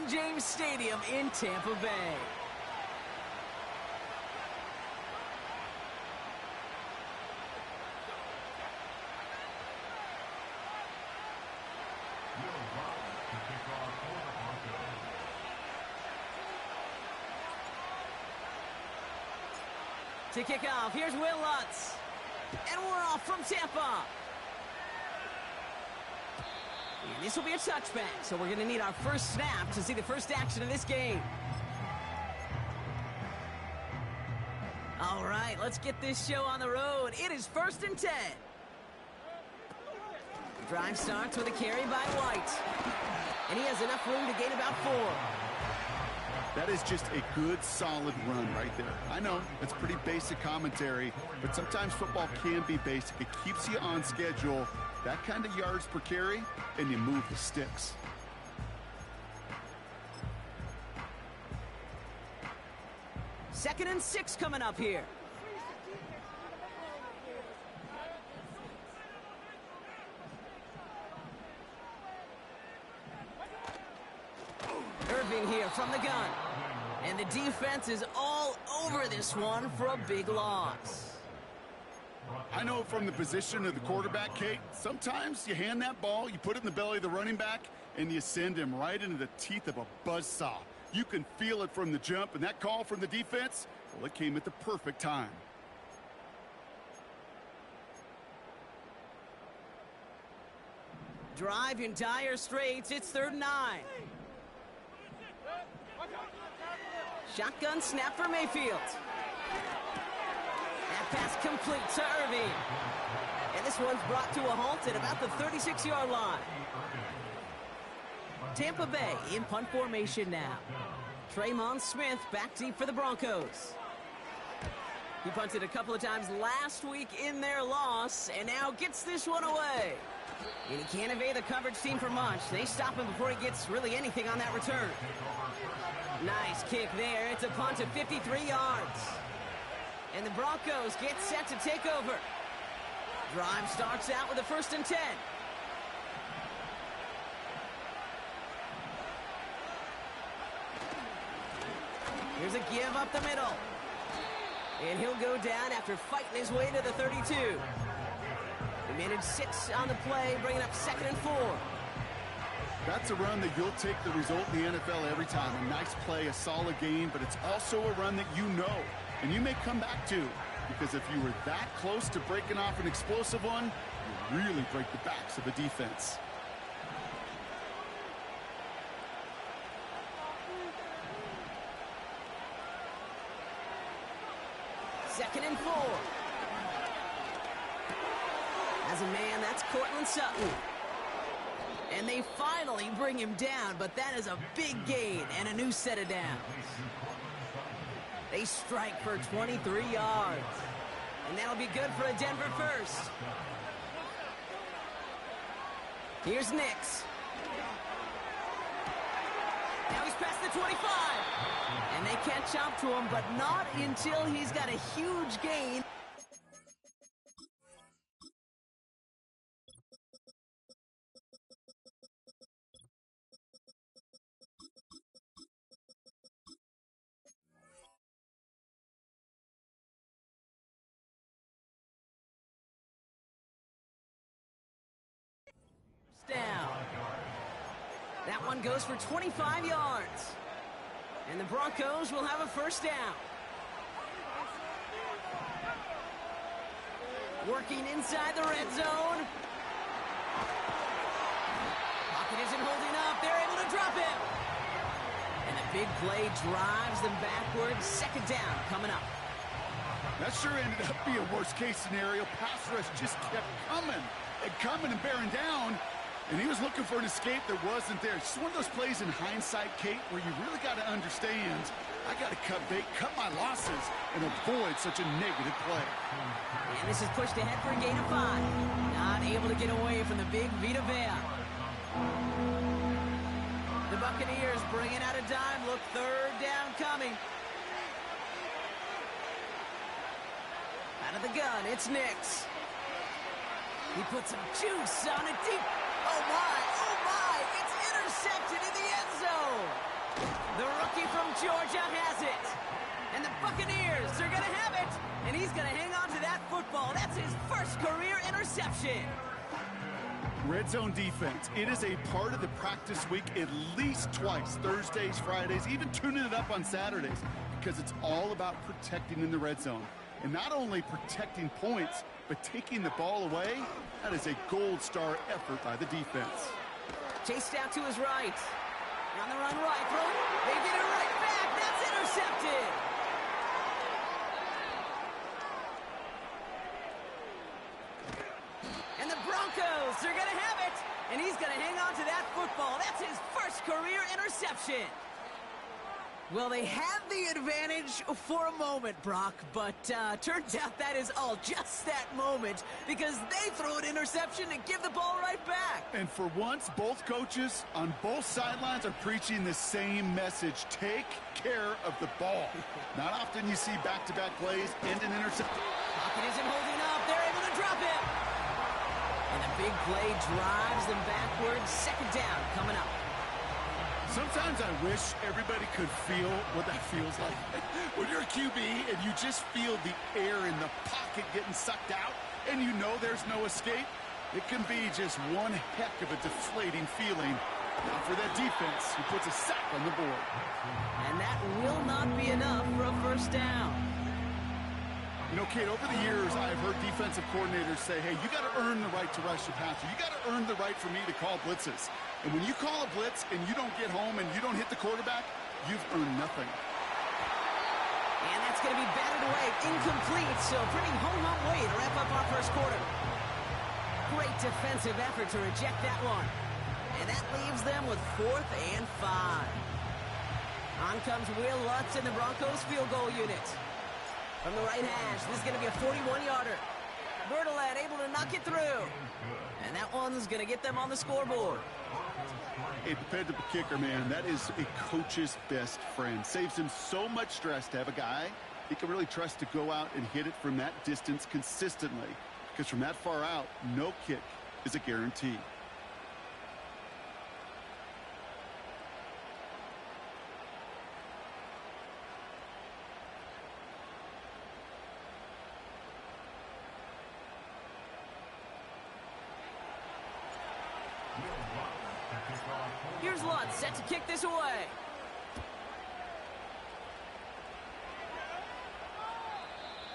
Raymond James Stadium in Tampa Bay. To kick off, here's Will Lutz. And we're off from Tampa. And this will be a touchback, so we're going to need our first snap to see the first action of this game. All right, let's get this show on the road. It is 1st and 10. The drive starts with a carry by White. And he has enough room to gain about 4. That is just a good, solid run right there. I know, it's pretty basic commentary, but sometimes football can be basic. It keeps you on schedule, that kind of yards per carry, and you move the sticks. Second and 6 coming up here. Irving here from the gun. And the defense is all over this one for a big loss. I know from the position of the quarterback, Kate, sometimes you hand that ball, you put it in the belly of the running back, and you send him right into the teeth of a buzzsaw. You can feel it from the jump, and that call from the defense, well, it came at the perfect time. Drive in dire straits. It's 3rd and 9. Shotgun snap for Mayfield. That pass complete to Irving. And this one's brought to a halt at about the 36-yard line. Tampa Bay in punt formation now. Tremon Smith back deep for the Broncos. He punted a couple of times last week in their loss, and now gets this one away. And he can't evade the coverage team for much. They stop him before he gets really anything on that return. Nice kick there. It's a punt of 53 yards. And the Broncos get set to take over. Drive starts out with a 1st and 10. Here's a give up the middle. And he'll go down after fighting his way to the 32. They managed 6 on the play, bringing up 2nd and 4. That's a run that you'll take the result in the NFL every time. A nice play, a solid game, but it's also a run that you know, and you may come back to, because if you were that close to breaking off an explosive one, you really break the backs of the defense. Second and 4. As a man, that's Cortland Sutton. And they finally bring him down, but that is a big gain and a new set of downs. They strike for 23 yards. And that'll be good for a Denver first. Here's Nix. Now he's past the 25. And they catch up to him, but not until he's got a huge gain. Down. That one goes for 25 yards. And the Broncos will have a 1st down. Working inside the red zone. Pocket isn't holding up. They're able to drop him. And the big play drives them backwards. 2nd down coming up. That sure ended up being a worst-case scenario. Pass rush just kept coming and bearing down. And he was looking for an escape that wasn't there. It's just one of those plays in hindsight, Kate, where you really got to understand, I got to cut bait, cut my losses, and avoid such a negative play. And this is pushed ahead for a gain of 5. Not able to get away from the big Vita Vea. The Buccaneers bringing out a dime. Look, 3rd down coming. Out of the gun, it's Nix. He puts some juice on it deep. Oh, my, it's intercepted in the end zone. Georgia has it. And the Buccaneers are going to have it. And he's going to hang on to that football. That's his first career interception. Red zone defense. It is a part of the practice week at least twice. Thursdays, Fridays, even tuning it up on Saturdays. Because it's all about protecting in the red zone. And not only protecting points, but taking the ball away. That is a gold star effort by the defense. Chased out to his right. On the run right. Throw it. They get it right back. That's intercepted. And the Broncos are going to have it. And he's going to hang on to that football. That's his first career interception. Well, they had the advantage for a moment, Brock, but turns out that is all just that moment because they throw an interception and give the ball right back. And for once, both coaches on both sidelines are preaching the same message. Take care of the ball. Not often you see back-to-back plays end in interception. Pocket isn't holding up. They're able to drop it. And a big play drives them backwards. Second down coming up. Sometimes I wish everybody could feel what that feels like. When you're a QB and you just feel the air in the pocket getting sucked out and you know there's no escape, it can be just one heck of a deflating feeling. Now for that defense, who puts a sack on the board. And that will not be enough for a first down. You know, Kate, over the years, I've heard defensive coordinators say, hey, you got to earn the right to rush the passer. You got to earn the right for me to call blitzes. And when you call a blitz and you don't get home and you don't hit the quarterback, you've earned nothing. And that's going to be batted away, incomplete. So pretty home-run way to wrap up our first quarter. Great defensive effort to reject that one. And that leaves them with 4th and 5. On comes Will Lutz in the Broncos field goal unit. From the right hash, this is going to be a 41-yarder. Bertolet able to knock it through. And that one's going to get them on the scoreboard. A dependable kicker, man, that is a coach's best friend. Saves him so much stress to have a guy he can really trust to go out and hit it from that distance consistently. Because from that far out, no kick is a guarantee. Here's Lutz set to kick this away.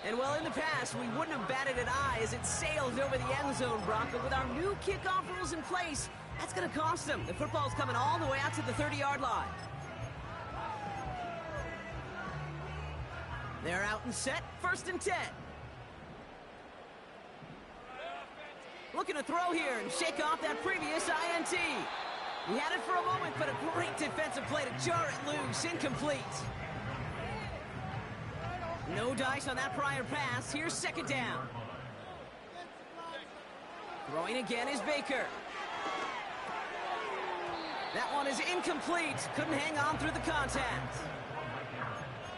And well, in the past, we wouldn't have batted an eye as it sailed over the end zone, Brock. But with our new kickoff rules in place, that's going to cost them. The football's coming all the way out to the 30-yard line. They're out and set, 1st and 10. Looking to throw here and shake off that previous INT. He had it for a moment, but a great defensive play to jar it loose. Incomplete. No dice on that prior pass. Here's 2nd down. Throwing again is Baker. That one is incomplete. Couldn't hang on through the contact.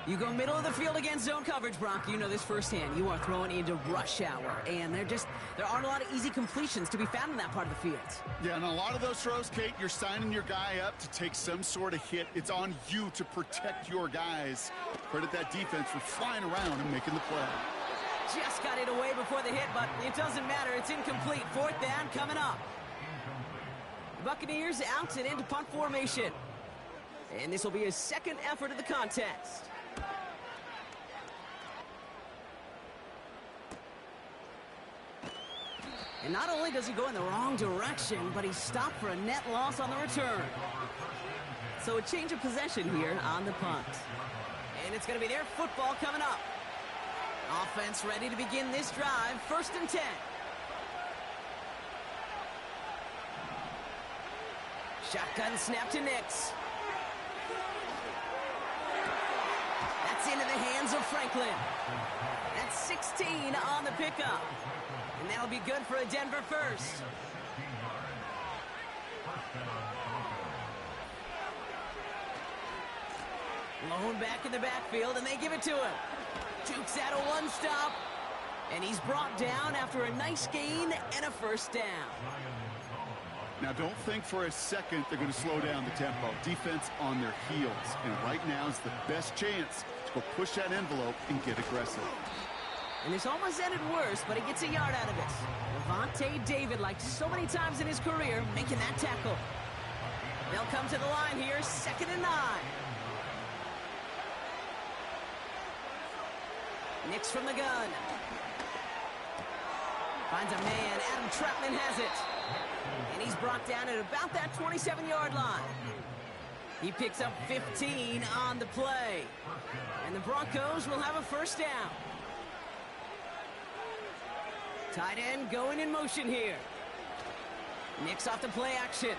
You go middle of the field against zone coverage, Brock. You know this firsthand. You are throwing into rush hour, and there aren't a lot of easy completions to be found in that part of the field. Yeah, and a lot of those throws, Kate, you're signing your guy up to take some sort of hit. It's on you to protect your guys. Credit that defense for flying around and making the play. Just got it away before the hit, but it doesn't matter. It's incomplete. 4th down coming up. The Buccaneers out and into punt formation. And this will be his 2nd effort of the contest. And not only does he go in the wrong direction, but he's stopped for a net loss on the return. So a change of possession here on the punt. And it's going to be their football coming up. Offense ready to begin this drive. 1st and 10. Shotgun snap to Nix. That's into the hands of Franklin. That's 16 on the pickup. And that'll be good for a Denver first. Lone back in the backfield, and they give it to him. Jukes out a one-stop, and he's brought down after a nice gain and a 1st down. Now, don't think for a second they're going to slow down the tempo. Defense on their heels. And right now is the best chance to go push that envelope and get aggressive. And this almost ended worse, but he gets a yard out of it. Levante David, like so many times in his career, making that tackle. They'll come to the line here, 2nd and 9. Nix from the gun. Finds a man. Adam Troutman has it. And he's brought down at about that 27-yard line. He picks up 15 on the play. And the Broncos will have a first down. Tight end going in motion here. Nix off the play action.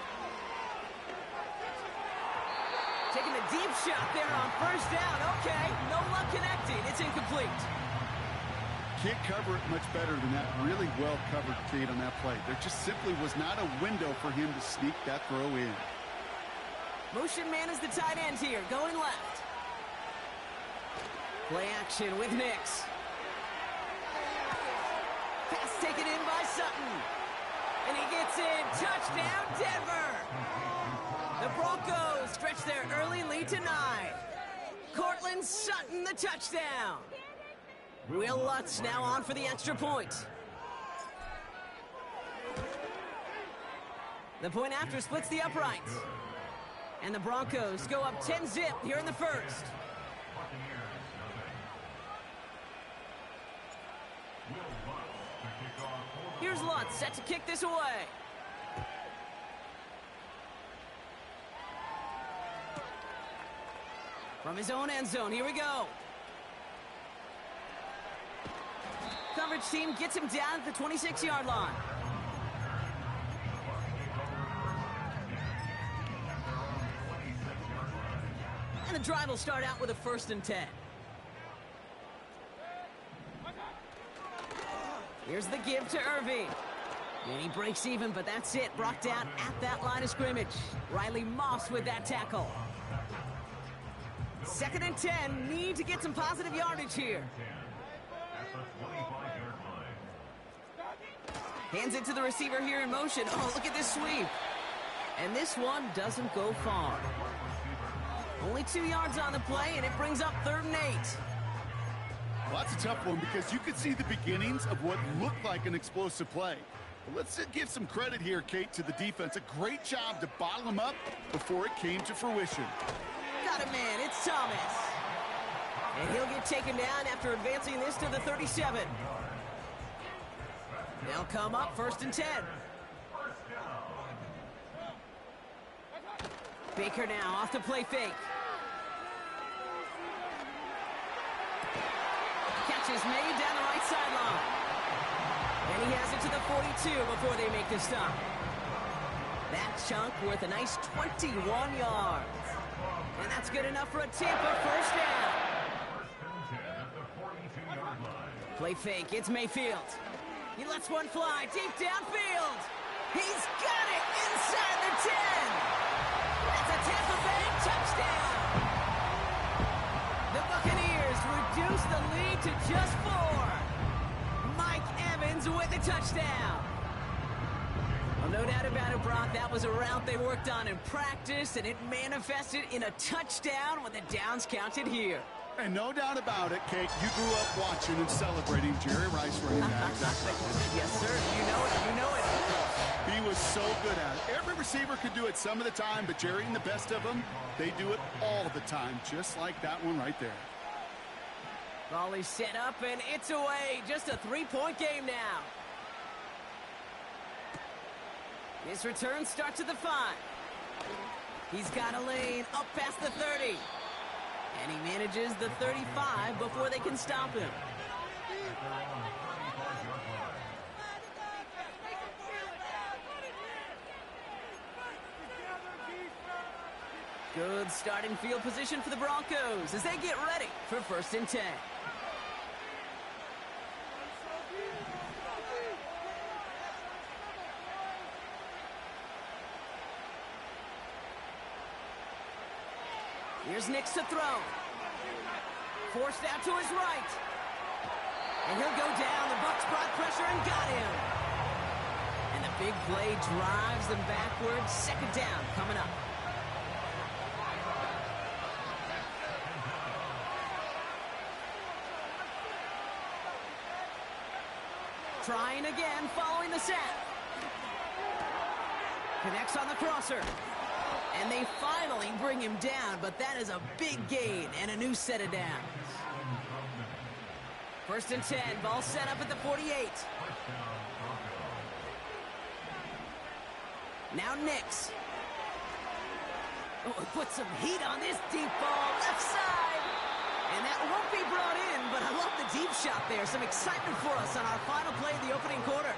Taking a deep shot there on first down. Okay, no luck connecting. It's incomplete. Can't cover it much better than that. Really well covered, Kate, on that play. There just simply was not a window for him to sneak that throw in. Motion man is the tight end here, going left. Play action with Nix. Pass taken in by Sutton. And he gets in. Touchdown, Denver. The Broncos stretch their early lead to 9. Cortland Sutton, the touchdown. Will Lutz now on for the extra point. The point after splits the uprights. And the Broncos go up 10-zip here in the first. Here's Lutz set to kick this away. From his own end zone, here we go. Coverage team gets him down at the 26-yard line. And the drive will start out with a 1st and 10. Here's the give to Irving. And he breaks even, but that's it. Brought down at that line of scrimmage. Riley Moss with that tackle. 2nd and 10. Need to get some positive yardage here. Hands it to the receiver here in motion. Oh, look at this sweep. And this one doesn't go far. Only 2 yards on the play, and it brings up 3rd and 8. Well, that's a tough one because you could see the beginnings of what looked like an explosive play. But let's give some credit here, Kate, to the defense. A great job to bottle him up before it came to fruition. Got a man. It's Thomas. And he'll get taken down after advancing this to the 37. They'll come up 1st and 10. Baker now off the play fake. Catch is made down the right sideline. And he has it to the 42 before they make the stop. That chunk worth a nice 21 yards. And that's good enough for a Tampa first down. Play fake, it's Mayfield. He lets one fly deep downfield. He's got it inside the 10. That's a Tampa Bay touchdown. The Buccaneers reduce the lead to just 4. Mike Evans with the touchdown. Well, no doubt about it, Brock. That was a route they worked on in practice, and it manifested in a touchdown when the downs counted here. And no doubt about it, Kate, you grew up watching and celebrating Jerry Rice running that exact play. Yes, sir. You know it. You know it. He was so good at it. Every receiver could do it some of the time, but Jerry and the best of them, they do it all the time, just like that one right there. Ball is set up, and it's away. Just a 3-point game now. This return starts at the 5. He's got a lane up past the 30. And he manages the 35 before they can stop him. Good starting field position for the Broncos as they get ready for 1st and 10. Here's Nix to throw. Forced out to his right. And he'll go down. The Bucs brought pressure and got him. And the big play drives them backwards. Second down coming up. Trying again, following the set. Connects on the crosser. And they finally bring him down, but that is a big gain and a new set of downs. First and 10, ball set up at the 48. Now Nix. Oh, put some heat on this deep ball, left side. And that won't be brought in, but I love the deep shot there. Some excitement for us on our final play of the opening quarter.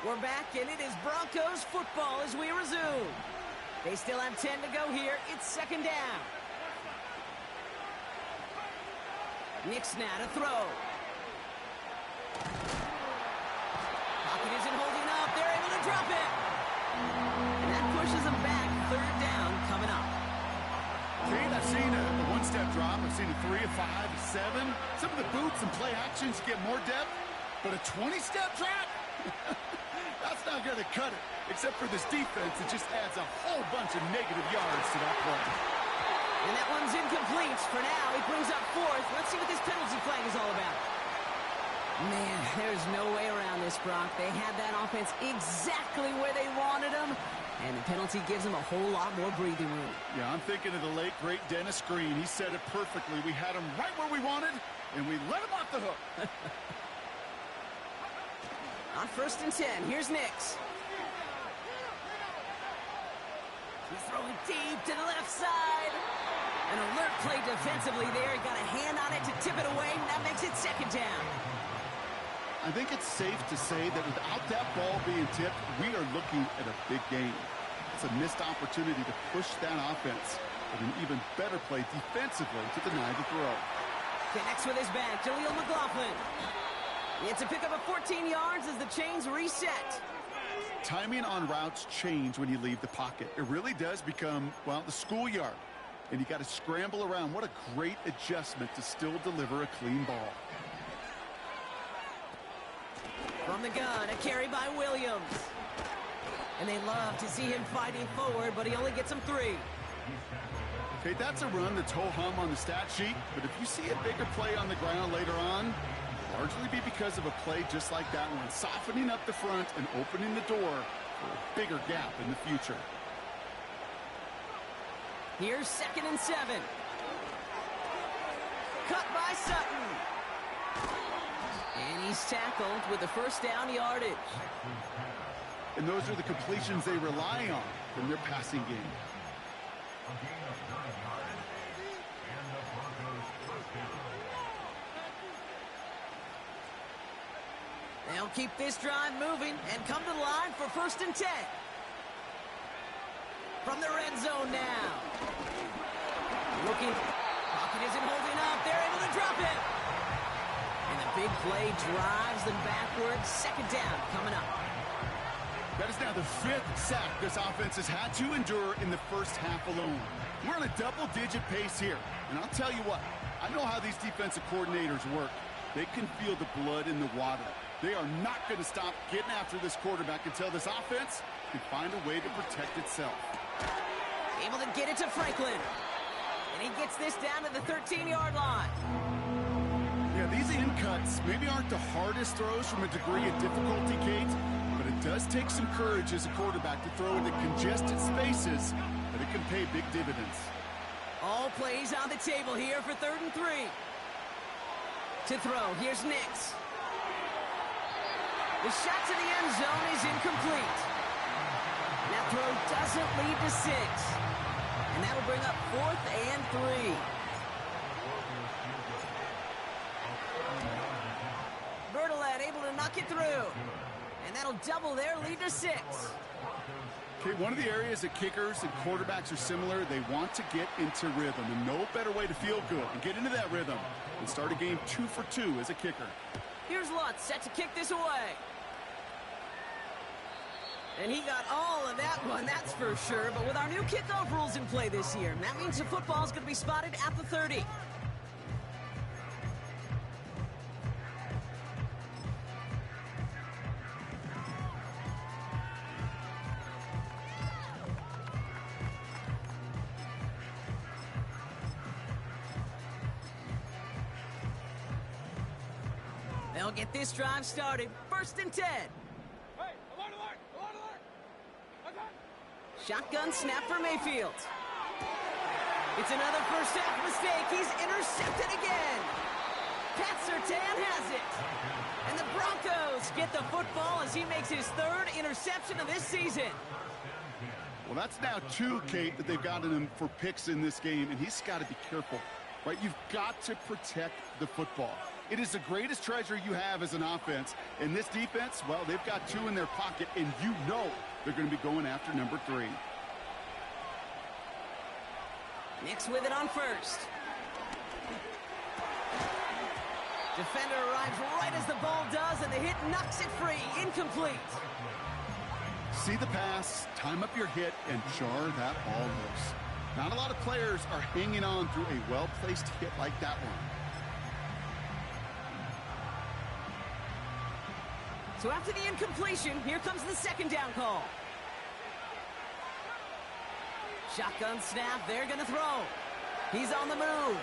We're back, and it is Broncos football as we resume. They still have 10 to go here. It's second down. Nix now to throw. Pocket isn't holding up. They're able to drop it. And that pushes them back. Third down coming up. Kate, I've seen a one-step drop. I've seen a 3, a 5, a 7. Some of the boots and play actions get more depth. But a 20-step drop? That's not going to cut it. Except for this defense, it just adds a whole bunch of negative yards to that play. And that one's incomplete. For now, he brings up fourth. Let's see what this penalty flag is all about. Man, there's no way around this, Brock. They had that offense exactly where they wanted them, and the penalty gives them a whole lot more breathing room. Yeah, I'm thinking of the late, great Dennis Green. He said it perfectly. We had him right where we wanted, and we let him off the hook. On first and 10, here's Nix. He's throwing deep to the left side. An alert play defensively there. He got a hand on it to tip it away, and that makes it second down. I think it's safe to say that without that ball being tipped, we are looking at a big game. It's a missed opportunity to push that offense, but an even better play defensively to deny the throw. Connects with his back, Jaleel McLaughlin. It's a pickup of 14 yards as the chains reset. Timing on routes change when you leave the pocket. It really does become, well, the schoolyard. And you got to scramble around. What a great adjustment to still deliver a clean ball. From the gun, a carry by Williams. And they love to see him fighting forward, but he only gets them 3. Okay, that's a run that's ho-hum on the stat sheet, but if you see a bigger play on the ground later on, largely be because of a play just like that one, softening up the front and opening the door for a bigger gap in the future. Here's second and 7. Cut by Sutton. And he's tackled with the first down yardage. And those are the completions they rely on from their passing game. They'll keep this drive moving and come to the line for first and 10. From the red zone now. Looking. Pocket isn't holding up. They're able to drop it. And the big play drives them backwards. Second down coming up. That is now the 5th sack this offense has had to endure in the first half alone. We're on a double-digit pace here. And I'll tell you what, I know how these defensive coordinators work. They can feel the blood in the water. They are not going to stop getting after this quarterback until this offense can find a way to protect itself. Able to get it to Franklin. And he gets this down to the 13-yard line. Yeah, these in cuts maybe aren't the hardest throws from a degree of difficulty, Kate, but it does take some courage as a quarterback to throw into congested spaces, but it can pay big dividends. All plays on the table here for 3rd and 3. To throw, here's Nix. The shot to the end zone is incomplete. That throw doesn't lead to 6. And that'll bring up 4th and 3. Bertolet able to knock it through. And that'll double their lead to 6. Okay, one of the areas that kickers and quarterbacks are similar, they want to get into rhythm. And no better way to feel good and get into that rhythm than start a game 2 for 2 as a kicker. Here's Lutz set to kick this away. And he got all of that one, that's for sure. But with our new kickoff rules in play this year, that means the football is going to be spotted at the 30. They'll get this drive started. 1st and 10. Hey, alert, alert, alert, alert. Okay. Shotgun snap for Mayfield. It's another first half mistake. He's intercepted again. Pat Surtain has it. And the Broncos get the football as he makes his 3rd interception of this season. Well, that's now 2, Kate, that they've gotten him for picks in this game, and he's got to be careful, right? You've got to protect the football. It is the greatest treasure you have as an offense. And this defense, well, they've got 2 in their pocket, and you know they're going to be going after number 3. Nix with it on 1st. Defender arrives right as the ball does, and the hit knocks it free. Incomplete. See the pass, time up your hit, and jar that ball loose. Not a lot of players are hanging on through a well-placed hit like that one. So after the incompletion, here comes the 2nd down call. Shotgun snap, they're going to throw. He's on the move.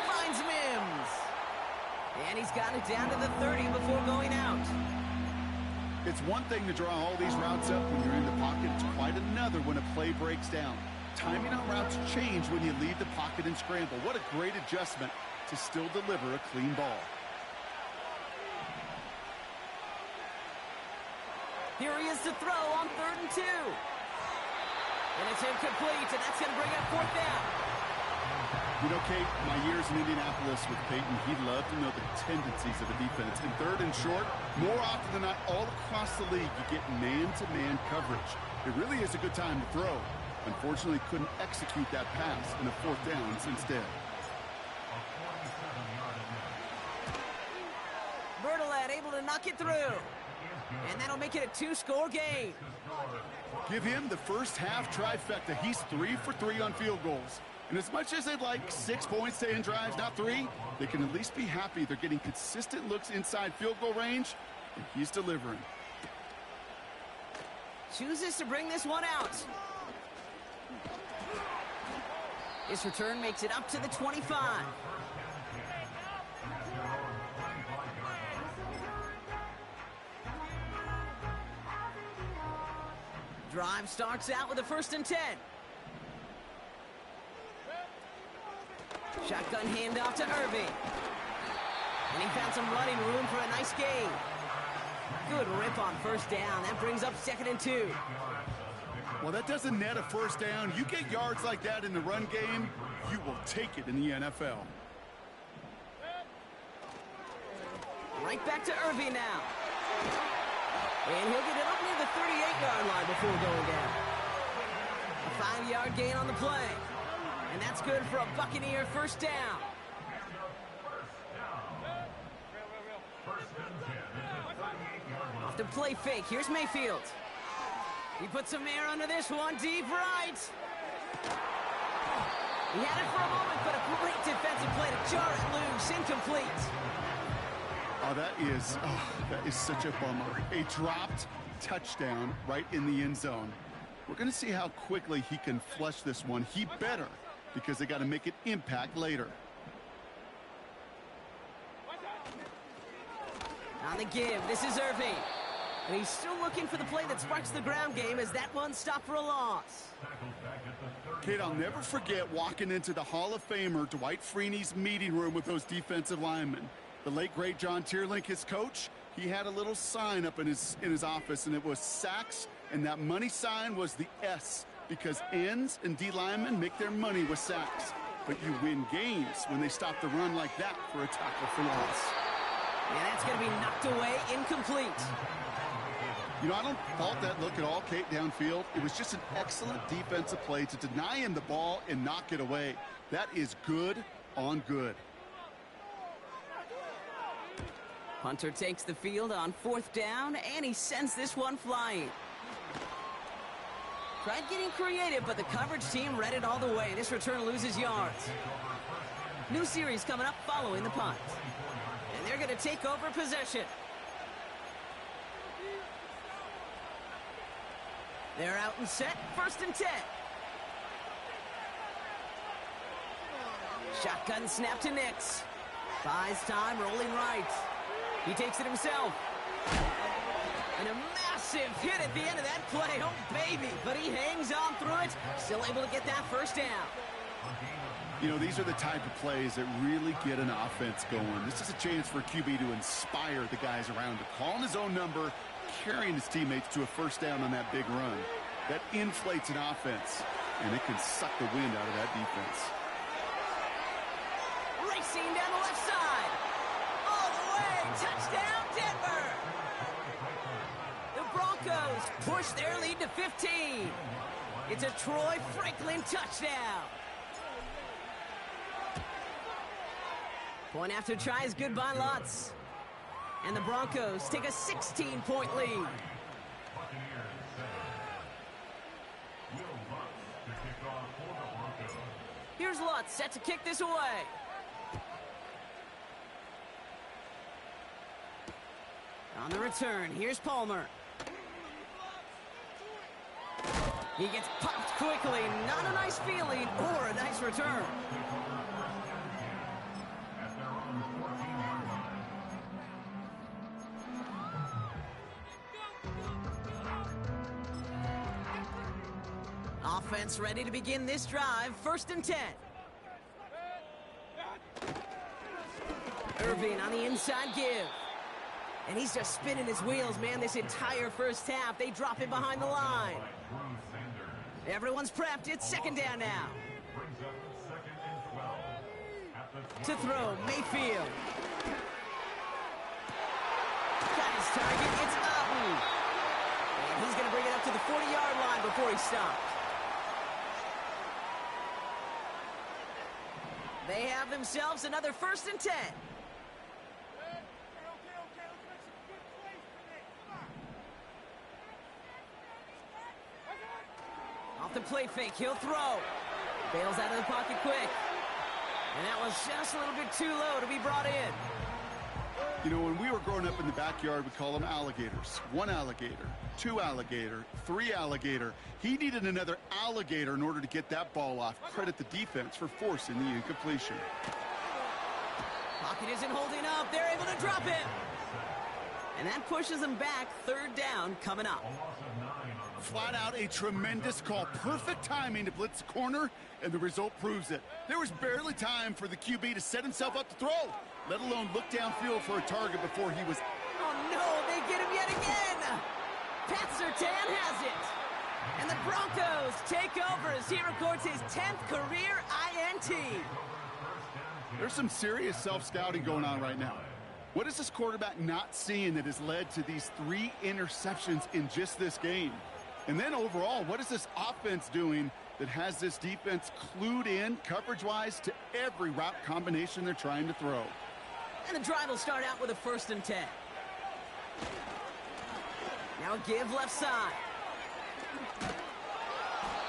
Finds Mims. And he's got it down to the 30 before going out. It's one thing to draw all these routes up when you're in the pocket. It's quite another when a play breaks down. Timing on routes change when you leave the pocket and scramble. What a great adjustment to still deliver a clean ball. Here he is to throw on 3rd and 2. And it's incomplete, and that's going to bring up 4th down. You know, Kate, my years in Indianapolis with Peyton, he'd love to know the tendencies of a defense. In 3rd and short, more often than not, all across the league, you get man-to-man coverage. It really is a good time to throw. Unfortunately, couldn't execute that pass in a 4th downs instead. Bertolet able to knock it through. And that'll make it a 2-score game. Give him the first half trifecta. He's 3 for 3 on field goals. And as much as they'd like 6 points to end drives, not 3, they can at least be happy they're getting consistent looks inside field goal range, and he's delivering. Chooses to bring this one out. This return makes it up to the 25. Drive starts out with a 1st and 10. Shotgun handoff to Irving. And he found some running room for a nice gain. Good rip on 1st down. That brings up 2nd and 2. Well, that doesn't net a 1st down. You get yards like that in the run game, you will take it in the NFL. Right back to Irving now. And he'll get it up near the 38-yard line before going down. A 5-yard gain on the play. And that's good for a Buccaneer 1st down. Off the play fake. Here's Mayfield. He puts some air under this one. Deep right. He had it for a moment, but a great defensive play to jar it loose. Incomplete. Oh, that is such a bummer. A dropped touchdown right in the end zone. We're going to see how quickly he can flush this one. He better, because they got to make an impact later. On the give, this is Irving. And he's still looking for the play that sparks the ground game as that one stopped for a loss. Kate, I'll never forget walking into the Hall of Famer Dwight Freeney's meeting room with those defensive linemen. The late, great John Tierlink, his coach, he had a little sign up in his office, and it was sacks, and that money sign was the S, because ends and D linemen make their money with sacks. But you win games when they stop the run like that for a tackle for loss. And that's going to be knocked away, incomplete. You know, I don't fault that look at all, Kate, downfield. It was just an excellent defensive play to deny him the ball and knock it away. That is good on good. Punter takes the field on 4th down, and he sends this one flying. Tried getting creative, but the coverage team read it all the way. This return loses yards. New series coming up following the punt. And they're going to take over possession. They're out and set, 1st and 10. Shotgun snap to Nix. Buys time, rolling right. He takes it himself. And a massive hit at the end of that play. Oh, baby. But he hangs on through it. Still able to get that 1st down. You know, these are the type of plays that really get an offense going. This is a chance for QB to inspire the guys around him. Calling his own number, carrying his teammates to a 1st down on that big run. That inflates an offense, and it can suck the wind out of that defense. Racing down the left side. All the way. Touchdown, Denver. The Broncos push their lead to 15. It's a Troy Franklin touchdown. Point after tries good by Lutz. And the Broncos take a 16-point lead. Here's Lutz set to kick this away. On the return, here's Palmer. He gets popped quickly. Not a nice feeling or a nice return. Offense ready to begin this drive. 1st and 10. Irving on the inside give. And he's just spinning his wheels, man, this entire 1st half. They drop him behind the line. Everyone's prepped. It's 2nd down now. To throw, Mayfield. Got his target. It's Upton. And he's going to bring it up to the 40-yard line before he stopped. They have themselves another 1st and 10. Off the play fake, he'll throw. Bails out of the pocket quick. And that was just a little bit too low to be brought in. You know, when we were growing up in the backyard, we call them alligators. 1 alligator, 2 alligator, 3 alligator. He needed another alligator in order to get that ball off. Credit the defense for forcing the incompletion. Pocket isn't holding up. They're able to drop him. And that pushes them back. 3rd down coming up. Flat out a tremendous call. Perfect timing to blitz the corner, and the result proves it. There was barely time for the QB to set himself up to throw, let alone look downfield for a target before he was... Oh, no, they get him yet again. Pat Surtain has it. And the Broncos take over as he records his 10th career INT. There's some serious self-scouting going on right now. What is this quarterback not seeing that has led to these 3 interceptions in just this game? And then overall, what is this offense doing that has this defense clued in coverage-wise to every route combination they're trying to throw? And the drive will start out with a 1st and 10. Now give left side.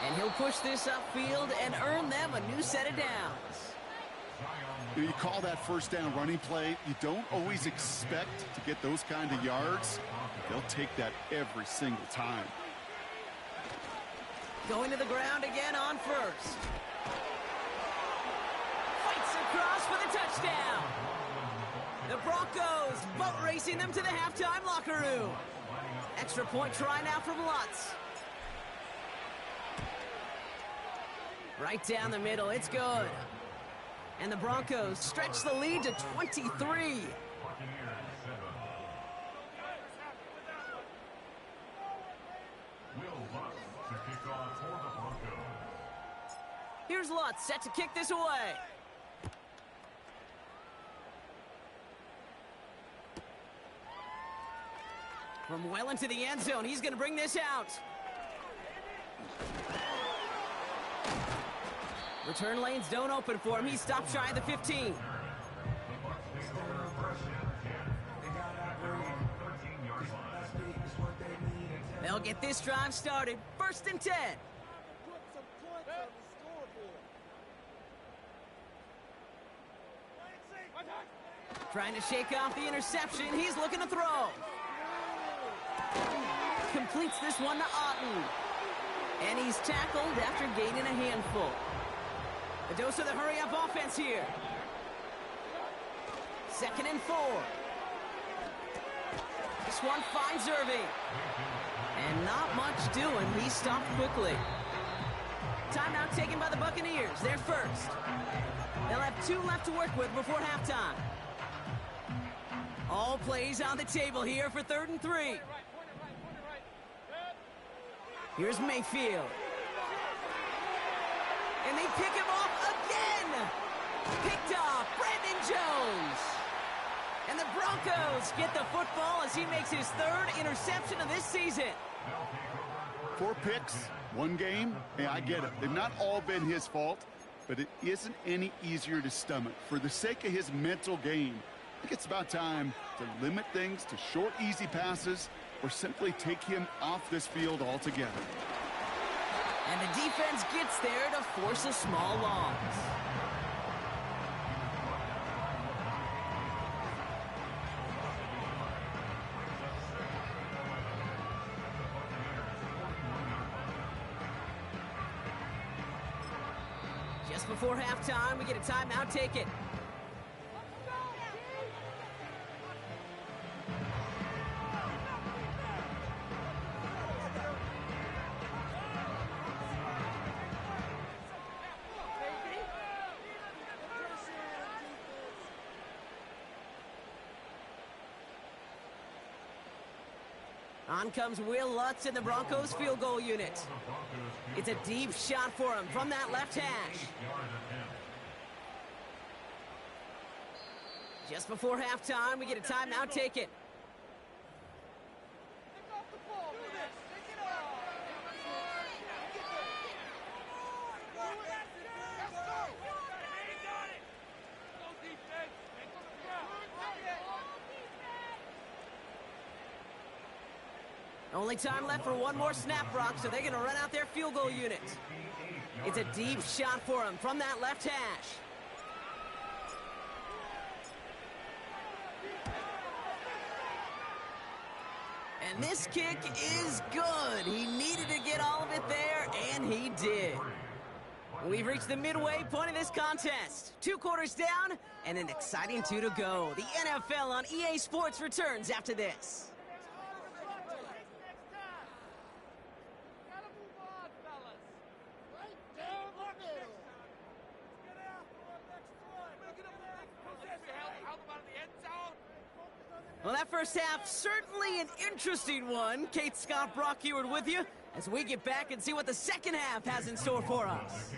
And he'll push this upfield and earn them a new set of downs. You call that 1st down running play. You don't always expect to get those kind of yards. They'll take that every single time. Going to the ground again on 1st. Fights across for the touchdown. The Broncos boat racing them to the halftime locker room. Extra point try now from Lutz. Right down the middle, it's good. And the Broncos stretch the lead to 23. Here's Lutz set to kick this away. From well into the end zone, he's going to bring this out. Return lanes don't open for him. He stops shy of the 15. They'll get this drive started. 1st and 10. Put some points on the scoreboard. Trying to shake off the interception. He's looking to throw. Completes this one to Otten. And he's tackled after gaining a handful. A dose of the hurry-up offense here. 2nd and 4. This one finds Irving. And not much doing. He stopped quickly. Timeout taken by the Buccaneers. They're first. They'll have 2 left to work with before halftime. All plays on the table here for 3rd and 3. Here's Mayfield. And they pick him off again. Picked off Brandon Jones. And the Broncos get the football as he makes his 3rd interception of this season. 4 picks, 1 game. Hey, I get it. They've not all been his fault, but it isn't any easier to stomach. For the sake of his mental game, I think it's about time to limit things to short, easy passes or simply take him off this field altogether. And the defense gets there to force a small loss. Just before halftime, we get a timeout taken. On comes Will Lutz in the Broncos field goal unit. It's a deep shot for him from that left hash. Just before halftime, we get a timeout taken. Only time left for 1 more snap, Brock, so they're going to run out their field goal unit. It's a deep shot for him from that left hash. And this kick is good. He needed to get all of it there, and he did. We've reached the midway point of this contest. 2 quarters down, and an exciting 2 to go. The NFL on EA Sports returns after this. Well, that first half, certainly an interesting one. Kate Scott, Brock Eward with you as we get back and see what the second half has in store for us.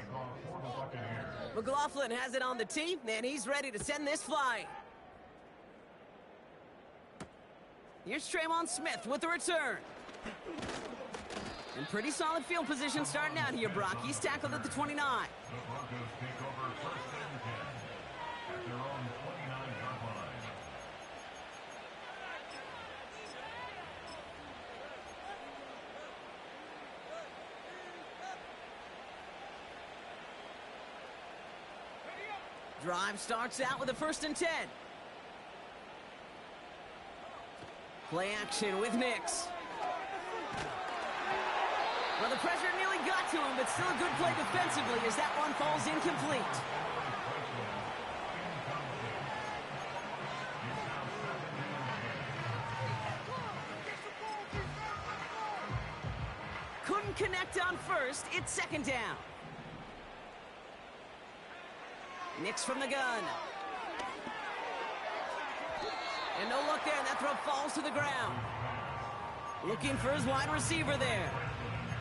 McLaughlin has it on the tee, and he's ready to send this flying. Here's Tremon Smith with the return. And pretty solid field position starting out here, Brock. He's tackled at the 29. Drive starts out with a 1st and 10. Play action with Nix. Well, the pressure nearly got to him, but still a good play defensively as that one falls incomplete. Couldn't connect on first. It's 2nd down. Nix from the gun. And no look there, and that throw falls to the ground. Looking for his wide receiver there.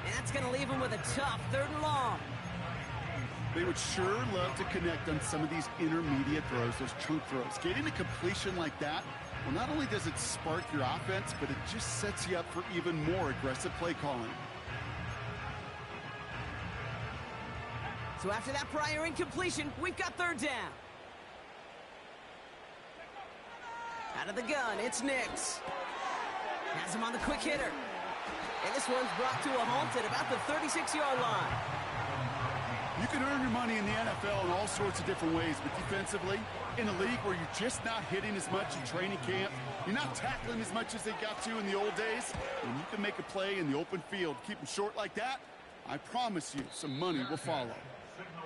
And that's going to leave him with a tough 3rd and long. They would sure love to connect on some of these intermediate throws, those chunk throws. Getting a completion like that, well, not only does it spark your offense, but it just sets you up for even more aggressive play calling. So after that prior incompletion, we've got 3rd down. Out of the gun, it's Nix. Has him on the quick hitter. And this one's brought to a halt at about the 36-yard line. You can earn your money in the NFL in all sorts of different ways, but defensively, in a league where you're just not hitting as much in training camp, you're not tackling as much as they got to in the old days, and you can make a play in the open field, keep them short like that, I promise you some money will follow.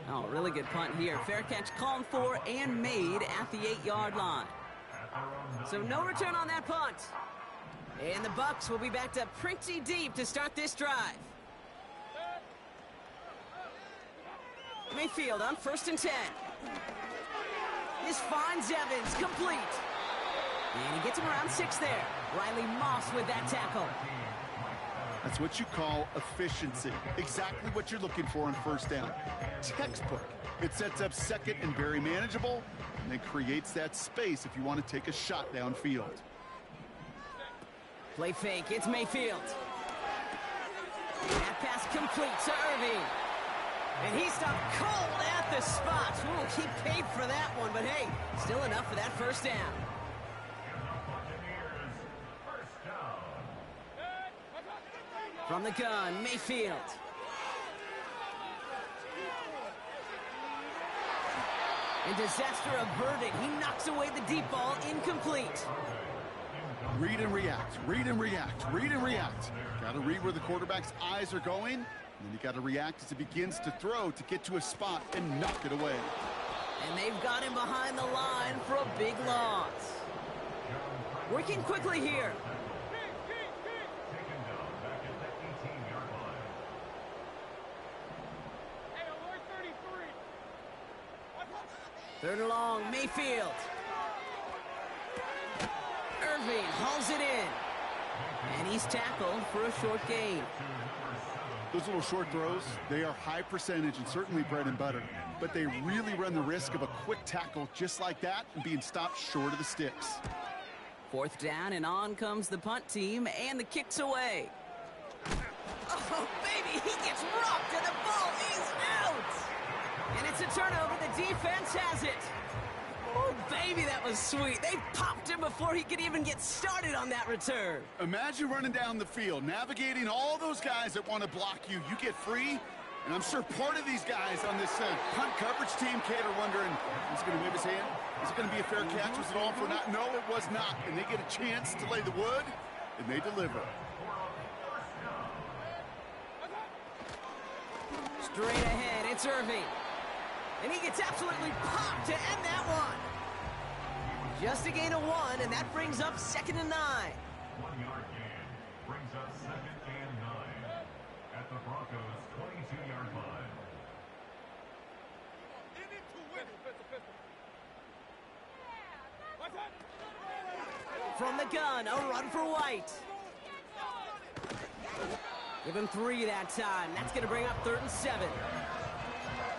Oh, really good punt here. Fair catch called for and made at the 8-yard line. So no return on that punt. And the Bucs will be backed up pretty deep to start this drive. Mayfield on 1st and 10. This finds Evans, complete. And he gets him around 6 there. Riley Moss with that tackle. That's what you call efficiency. Exactly what you're looking for on 1st down. Textbook. It sets up 2nd and very manageable, and then creates that space if you want to take a shot downfield. Play fake, it's Mayfield. That pass complete to Irving. And he stopped cold at the spot. Ooh, he paid for that one, but hey, still enough for that 1st down. From the gun, Mayfield. And disaster averted. He knocks away the deep ball, incomplete. Read and react, read and react, read and react. Got to read where the quarterback's eyes are going, and then you got to react as he begins to throw to get to a spot and knock it away. And they've got him behind the line for a big loss. Working quickly here. Third and long, Mayfield. Irving hauls it in. And he's tackled for a short gain. Those little short throws, they are high percentage and certainly bread and butter. But they really run the risk of a quick tackle just like that and being stopped short of the sticks. 4th down, and on comes the punt team, and the kick's away. Oh, baby, he gets rocked, and the ball is out! And it's a turnover. The defense has it. Oh, baby, that was sweet. They popped him before he could even get started on that return. Imagine running down the field, navigating all those guys that want to block you. You get free, and I'm sure part of these guys on this punt coverage team, Kate, are wondering, is he going to wave his hand? Is it going to be a fair catch? Was it all for naught? No, it was not. And they get a chance to lay the wood, and they deliver. Straight ahead, it's Irving. And he gets absolutely popped to end that one. Just a gain of 1, and that brings up 2nd and 9. 1-yard gain brings up 2nd and 9 at the Broncos' 22-yard line. From the gun, a run for White. Give him 3 that time. That's going to bring up 3rd and 7.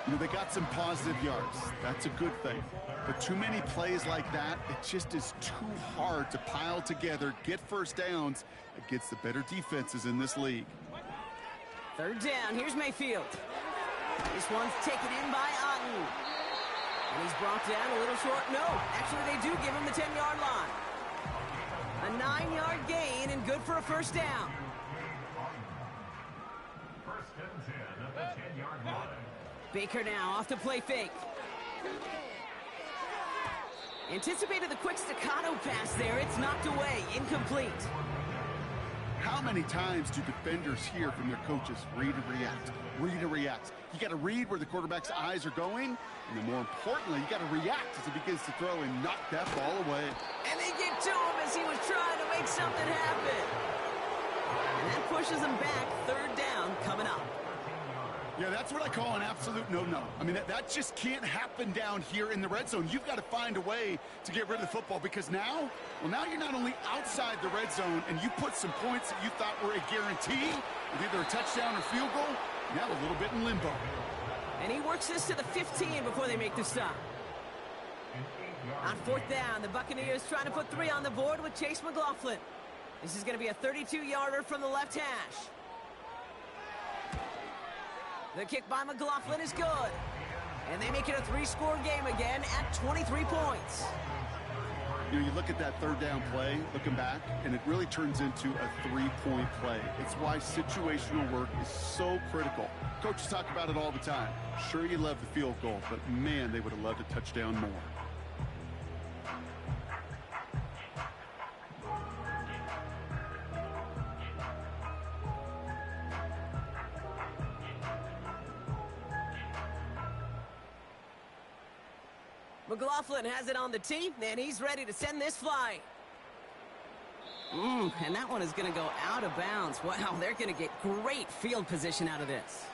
You know, they got some positive yards. That's a good thing. But too many plays like that, it just is too hard to pile together, get 1st downs against the better defenses in this league. 3rd down, here's Mayfield. This one's taken in by Otten. And he's brought down a little short. No, actually they do give him the 10-yard line. A 9-yard gain and good for a 1st down. 1st and 10 at the 10-yard line. Baker now off to play fake. Anticipated the quick staccato pass there. It's knocked away, incomplete. How many times do defenders hear from their coaches, read and react, read and react? You got to read where the quarterback's eyes are going, and then more importantly, you got to react as he begins to throw and knock that ball away. And they get to him as he was trying to make something happen. And that pushes him back. 3rd down coming up. Yeah, that's what I call an absolute no-no. I mean, that just can't happen down here in the red zone. You've got to find a way to get rid of the football because now you're not only outside the red zone and you put some points that you thought were a guarantee with either a touchdown or field goal, now a little bit in limbo. And he works this to the 15 before they make the stop. On 4th down, the Buccaneers trying to put 3 on the board with Chase McLaughlin. This is going to be a 32-yarder from the left hash. The kick by McLaughlin is good. And they make it a 3-score game again at 23 points. You know, you look at that third down play, looking back, and it really turns into a three-point play. It's why situational work is so critical. Coaches talk about it all the time. Sure, you love the field goal, but man, they would have loved a touchdown more. McLaughlin has it on the tee, and he's ready to send this flying. And that one is going to go out of bounds. Wow, they're going to get great field position out of this.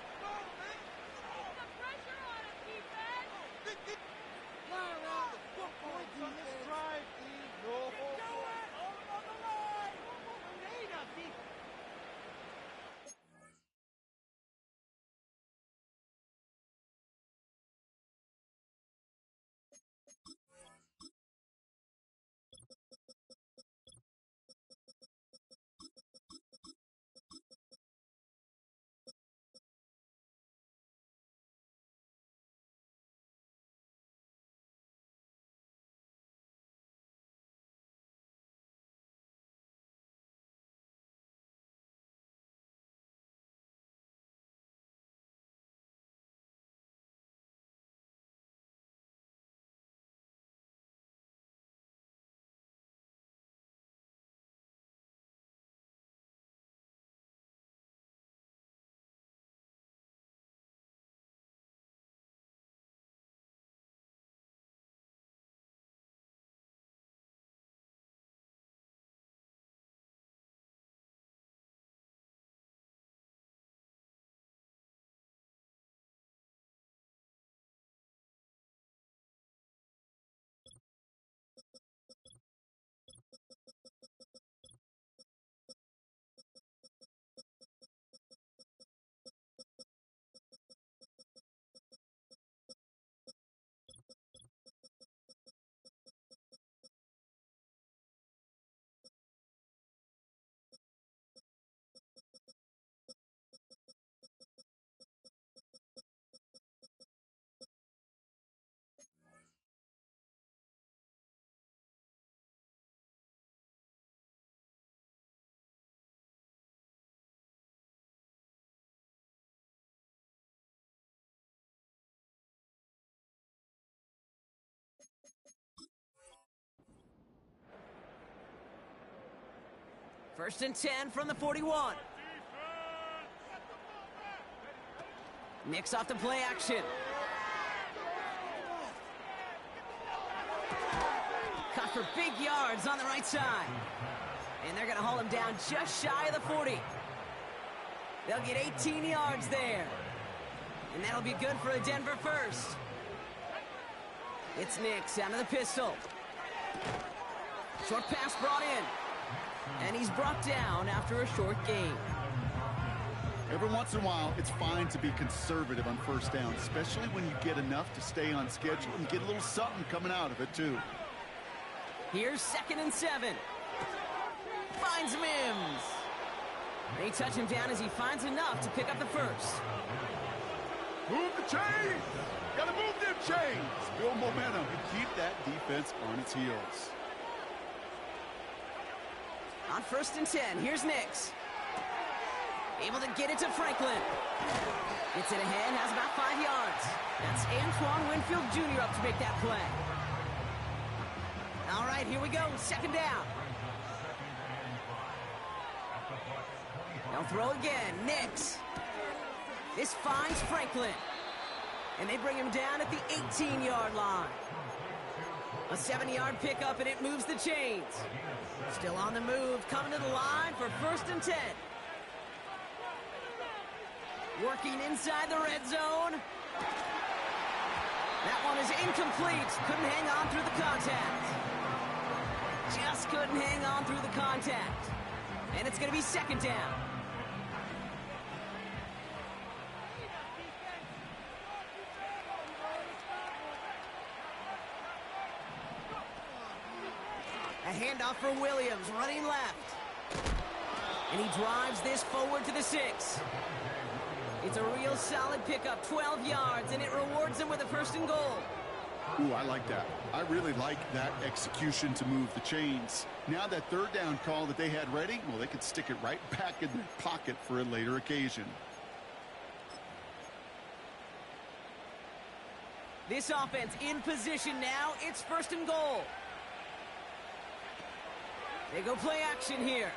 First and 10 from the 41. Nix off the play action. Caught for big yards on the right side. And they're going to haul him down just shy of the 40. They'll get 18 yards there. And that'll be good for a Denver first. It's Nix out of the pistol. Short pass brought in. And he's brought down after a short gain. Every once in a while, it's fine to be conservative on first down, especially when you get enough to stay on schedule and get a little something coming out of it, too. Here's 2nd and 7. Finds Mims. They touch him down as he finds enough to pick up the first. Move the chains! Gotta move them chains! Build momentum and keep that defense on its heels. On 1st and 10, here's Nix. Able to get it to Franklin. Gets it ahead, has about 5 yards. That's Antoine Winfield Jr. up to make that play. All right, here we go, 2nd down. They'll throw again, Nix. This finds Franklin. And they bring him down at the 18-yard line. A 7-yard pickup, and it moves the chains. Still on the move, coming to the line for 1st and 10. Working inside the red zone. That one is incomplete. Couldn't hang on through the contact. Just couldn't hang on through the contact. And it's going to be 2nd down. A handoff for Williams, running left. And he drives this forward to the 6. It's a real solid pickup, 12 yards, and it rewards him with a 1st and goal. Ooh, I like that. I really like that execution to move the chains. Now that third down call that they had ready, well, they could stick it right back in their pocket for a later occasion. This offense in position now. It's 1st and goal. They go play action here.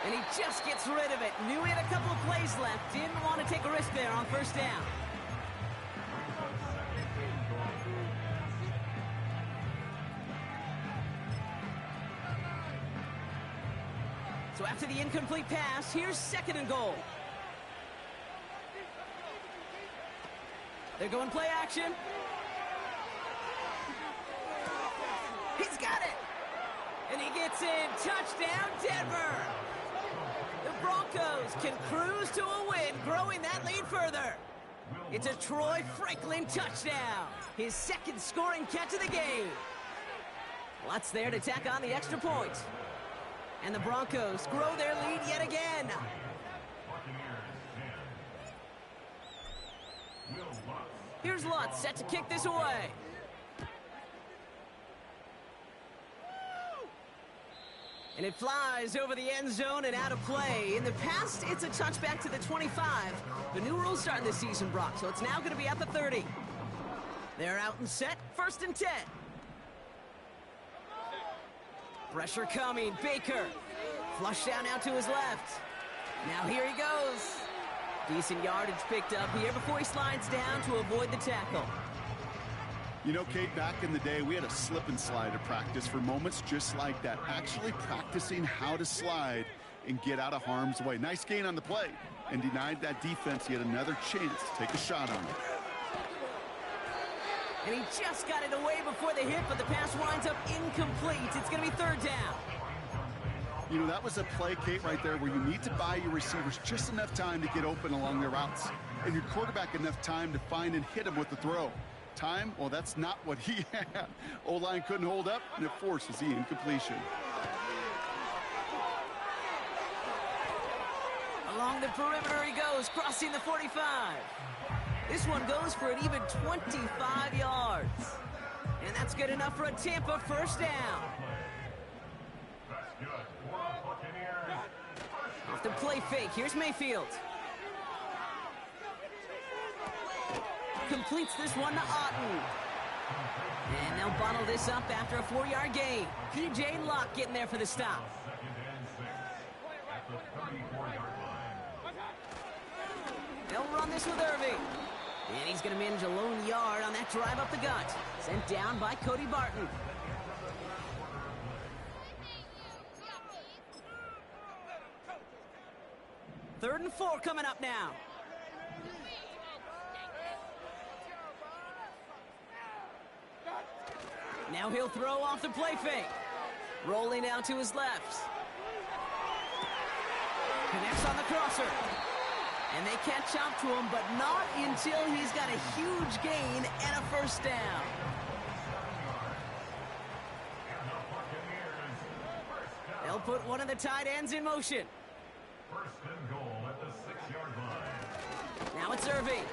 And he just gets rid of it. Knew he had a couple of plays left. Didn't want to take a risk there on 1st down. So after the incomplete pass, here's 2nd and goal. They're going play action. He's got it. And he gets in. Touchdown, Denver. The Broncos can cruise to a win, growing that lead further. It's a Troy Franklin touchdown. His 2nd scoring catch of the game. Lots there to tack on the extra point. And the Broncos grow their lead yet again. Here's Lutz set to kick this away. And it flies over the end zone and out of play. In the past, it's a touchback to the 25. The new rules starting this season, Brock, so it's now going to be at the 30. They're out and set, 1st and 10. Pressure coming, Baker. Flush down out to his left. Now here he goes. Decent yardage picked up here before he slides down to avoid the tackle. You know, Kate, back in the day, we had a slip and slide at practice for moments just like that. Actually practicing how to slide and get out of harm's way. Nice gain on the play, and denied that defense yet another chance to take a shot on it. And he just got it away before the hit, but the pass winds up incomplete. It's going to be 3rd down. You know, that was a play, Kate, right there where you need to buy your receivers just enough time to get open along their routes, and your quarterback enough time to find and hit him with the throw. Time, well, that's not what he had. O-line couldn't hold up, and it forces the incompletion. Along the perimeter he goes, crossing the 45. This one goes for an even 25 yards. And that's good enough for a Tampa 1st down. Off the play fake, here's Mayfield. Completes this one to Otten. And they'll bottle this up after a 4-yard gain. P.J. Locke getting there for the stop. They'll run this with Irving. And he's going to manage a lone yard on that drive up the gut. Sent down by Cody Barton. Third and 4 coming up now. Now he'll throw off the play fake. Rolling out to his left. Connects on the crosser. And they catch up to him, but not until he's got a huge gain and a 1st down. They'll put one of the tight ends in motion. 1st and goal at the 6-yard line. Now it's Irving.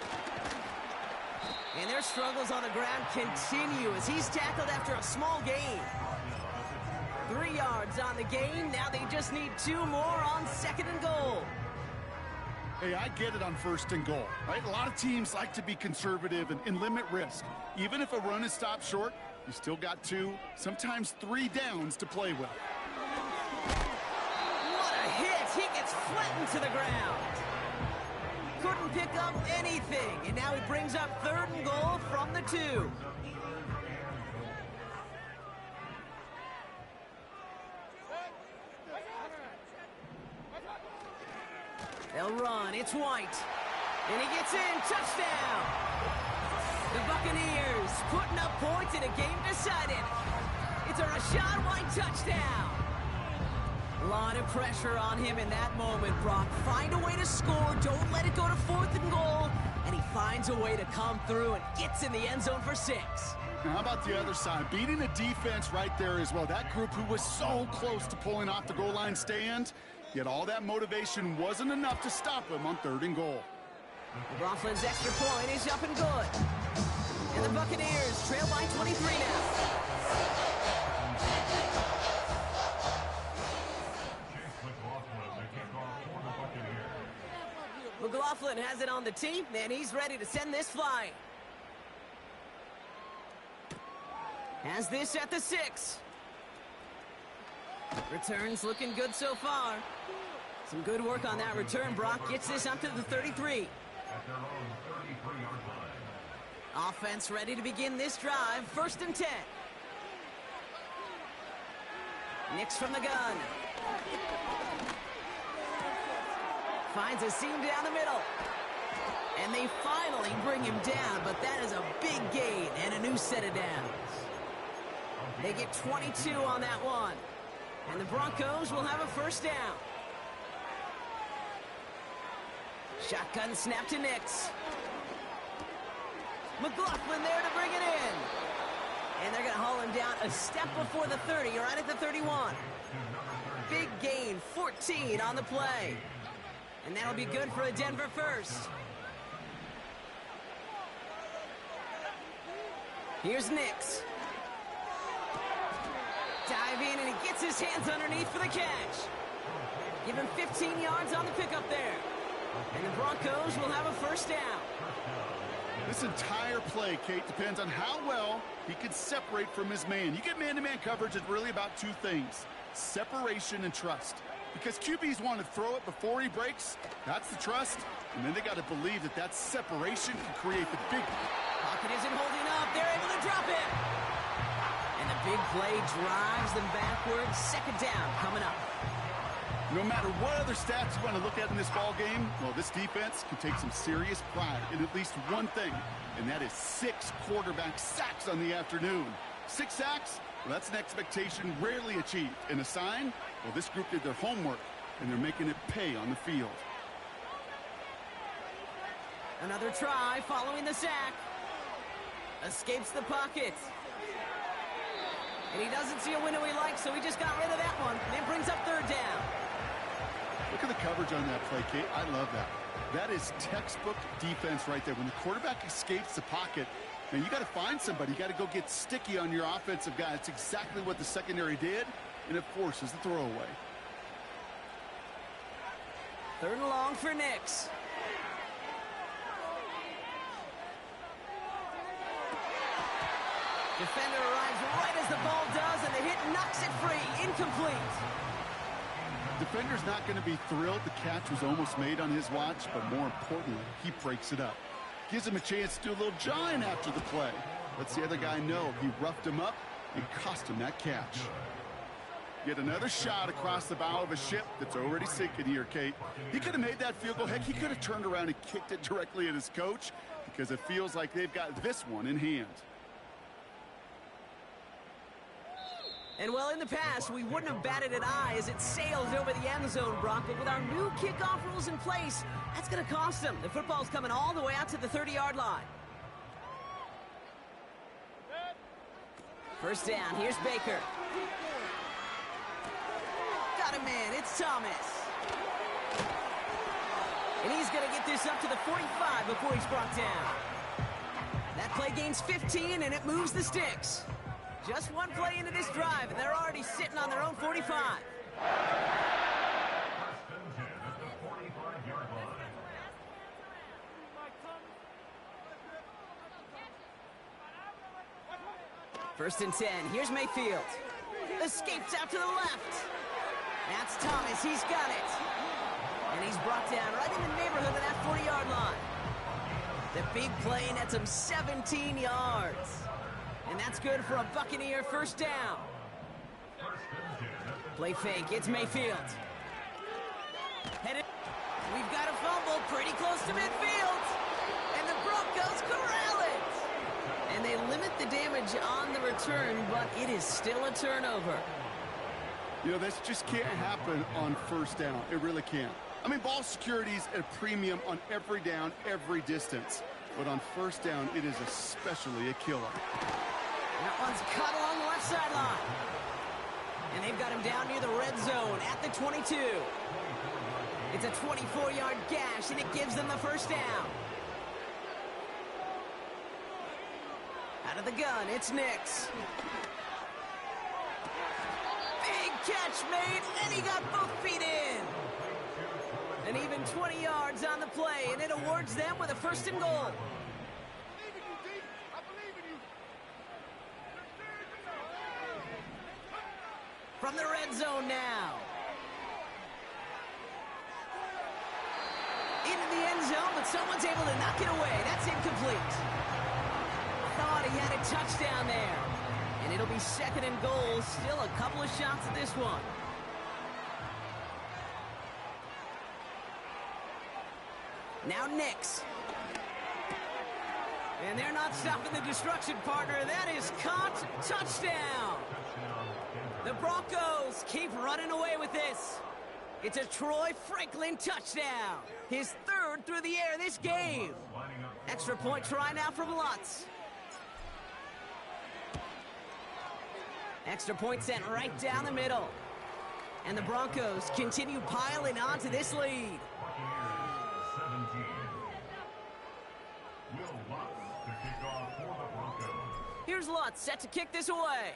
And their struggles on the ground continue as he's tackled after a small gain. 3 yards on the gain. Now they just need 2 more on 2nd and goal. Hey, I get it on 1st and goal, right? A lot of teams like to be conservative and limit risk. Even if a run is stopped short, you still got 2, sometimes 3 downs to play with. What a hit! He gets flattened to the ground. Couldn't pick up anything, and now he brings up 3rd and goal from the 2. They'll run. It's White. And he gets in. Touchdown. The Buccaneers putting up points in a game decided. It's a Rachaad White touchdown. A lot of pressure on him in that moment, Brock. Find a way to score. Don't let it go to 4th and goal. And he finds a way to come through and gets in the end zone for 6. Now, how about the other side? Beating the defense right there as well. That group who was so close to pulling off the goal line stand, yet all that motivation wasn't enough to stop him on 3rd and goal. McLaughlin's extra point is up and good. And the Buccaneers trail by 23 now. McLaughlin has it on the tee, and he's ready to send this flying. Has this at the 6. Returns looking good so far. Some good work on that return. Brock gets this up to the 33. At their own 33-yard line. Offense ready to begin this drive. 1st and 10. Nix from the gun. Finds a seam down the middle. And they finally bring him down, but that is a big gain and a new set of downs. They get 22 on that one. And the Broncos will have a 1st down. Shotgun snap to Nix. McLaughlin there to bring it in. And they're going to haul him down a step before the 30, right at the 31. Big gain, 14 on the play. And that'll be good for a Denver 1st. Here's Nix. Dive in, and he gets his hands underneath for the catch. Give him 15 yards on the pickup there. And the Broncos will have a 1st down. This entire play, Kate, depends on how well he can separate from his man. You get man-to-man coverage, it's really about 2 things: separation and trust. Because QBs want to throw it before he breaks. That's the trust. And then they got to believe that that separation can create the big... Pocket isn't holding up. They're able to drop it. And the big play drives them backwards. 2nd down coming up. No matter what other stats you want to look at in this ball game, well, this defense can take some serious pride in at least one thing, and that is 6 quarterback sacks on the afternoon. 6 sacks? Well, that's an expectation rarely achieved. And a sign? Well, this group did their homework, and they're making it pay on the field. Another try following the sack. Escapes the pocket. And he doesn't see a window he likes, so he just got rid of that one. And it brings up 3rd down. Look at the coverage on that play, Kate. I love that. That is textbook defense right there. When the quarterback escapes the pocket, now you got to find somebody. You got to go get sticky on your offensive guy. It's exactly what the secondary did, and it forces the throwaway. 3rd and long for Nix. Defender arrives right as the ball does, and the hit knocks it free. Incomplete. Defender's not going to be thrilled the catch was almost made on his watch, but more importantly, he breaks it up. Gives him a chance to do a little jawing after the play. Lets the other guy know he roughed him up and cost him that catch. Yet another shot across the bow of a ship that's already sinking here, Kate. He could have made that field goal. Heck, he could have turned around and kicked it directly at his coach, because it feels like they've got this one in hand. And well, in the past, we wouldn't have batted an eye as it sails over the end zone, Brock. But with our new kickoff rules in place, that's going to cost them. The football's coming all the way out to the 30-yard line. 1st down. Here's Baker. Got him, man. It's Thomas. And he's going to get this up to the 45 before he's brought down. That play gains 15, and it moves the sticks. Just one play into this drive, and they're already sitting on their own 45. First and 10. Here's Mayfield. Escapes out to the left. That's Thomas. He's got it. And he's brought down right in the neighborhood of that 40-yard line. The big play nets him 17 yards. And that's good for a Buccaneer 1st down. Play fake. It's Mayfield. Headed. We've got a fumble pretty close to midfield. And the Broncos corral it. And they limit the damage on the return, but it is still a turnover. You know, this just can't happen on 1st down. It really can't. I mean, ball security's at a premium on every down, every distance. But on 1st down, it is especially a killer. That one's cut along the left sideline. And they've got him down near the red zone at the 22. It's a 24-yard gash, and it gives them the first down. Out of the gun, it's Nix. Big catch made, and he got both feet in. And even 20 yards on the play, and it awards them with a first and goal. From the red zone now. Into the end zone, but someone's able to knock it away. That's incomplete. Thought he had a touchdown there. And it'll be second and goal. Still a couple of shots at this one. Now Nix. And they're not stopping the destruction, partner. That is caught. Touchdown. The Broncos keep running away with this. It's a Troy Franklin touchdown. His third through the air this game. Extra point try now from Lutz. Extra point sent right down the middle. And the Broncos continue piling on to this lead. Here's Lutz set to kick this away.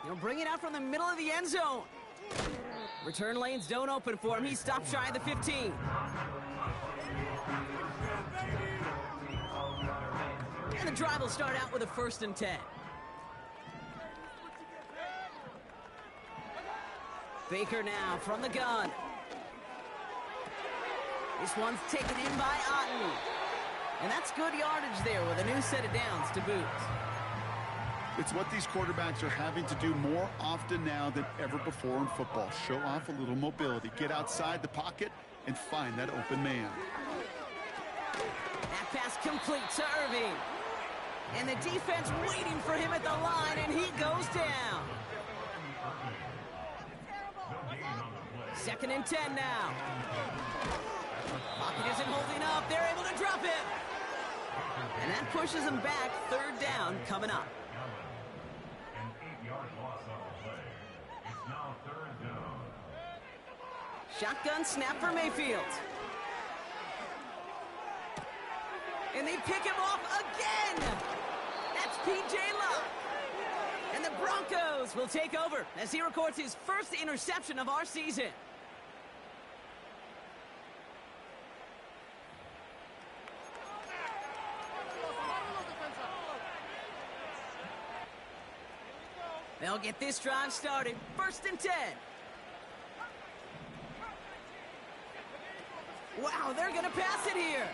He'll bring it out from the middle of the end zone. Return lanes don't open for him. He stopped shy of the 15. And the drive will start out with a 1st and 10. Baker now from the gun. This one's taken in by Otten. And that's good yardage there with a new set of downs to boot. It's what these quarterbacks are having to do more often now than ever before in football. Show off a little mobility. Get outside the pocket and find that open man. That pass complete to Irving. And the defense waiting for him at the line, and he goes down. 2nd and 10 now. Pocket isn't holding up. They're able to drop it. And that pushes them back. 3rd down coming up. An 8-yard loss on the play. It's now 3rd down. Shotgun snap for Mayfield. And they pick him off again. That's P.J. Locke. And the Broncos will take over as he records his first interception of our season. They'll get this drive started. 1st and 10. Wow, they're going to pass it here.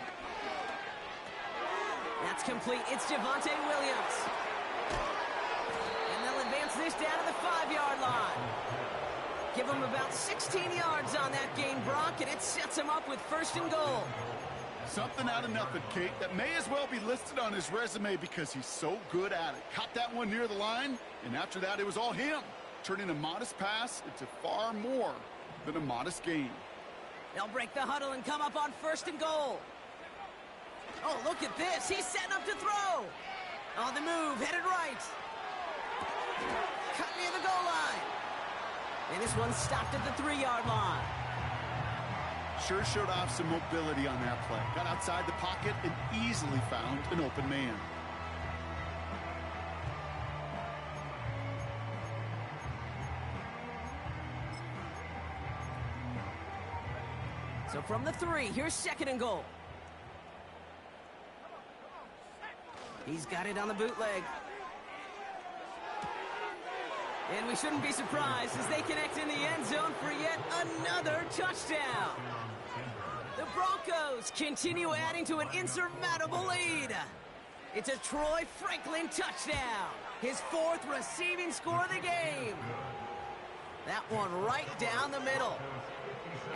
That's complete. It's Javonte Williams. And they'll advance this down to the 5-yard line. Give them about 16 yards on that gain, Brock, and it sets them up with 1st and goal. Something out of nothing, Kate, that may as well be listed on his resume because he's so good at it. Caught that one near the line, and after that, it was all him. Turning a modest pass into far more than a modest gain. They'll break the huddle and come up on 1st and goal. Oh, look at this. He's setting up to throw. On the move, headed right. Cut near the goal line. And this one stopped at the 3-yard line. Sure showed off some mobility on that play. Got outside the pocket and easily found an open man. So from the 3, here's 2nd and goal. He's got it on the bootleg. And we shouldn't be surprised as they connect in the end zone for yet another touchdown. The Broncos continue adding to an insurmountable lead. It's a Troy Franklin touchdown. His 4th receiving score of the game. That one right down the middle.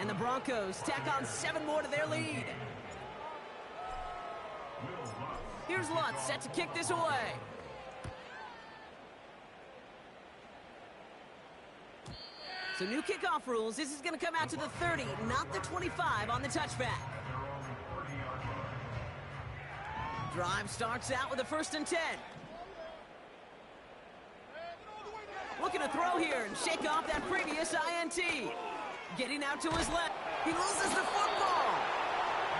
And the Broncos tack on 7 more to their lead. Here's Lutz set to kick this away. So new kickoff rules. This is going to come out to the 30, not the 25 on the touchback. Drive starts out with a 1st and 10. Looking to throw here and shake off that previous INT. Getting out to his left. He loses the football.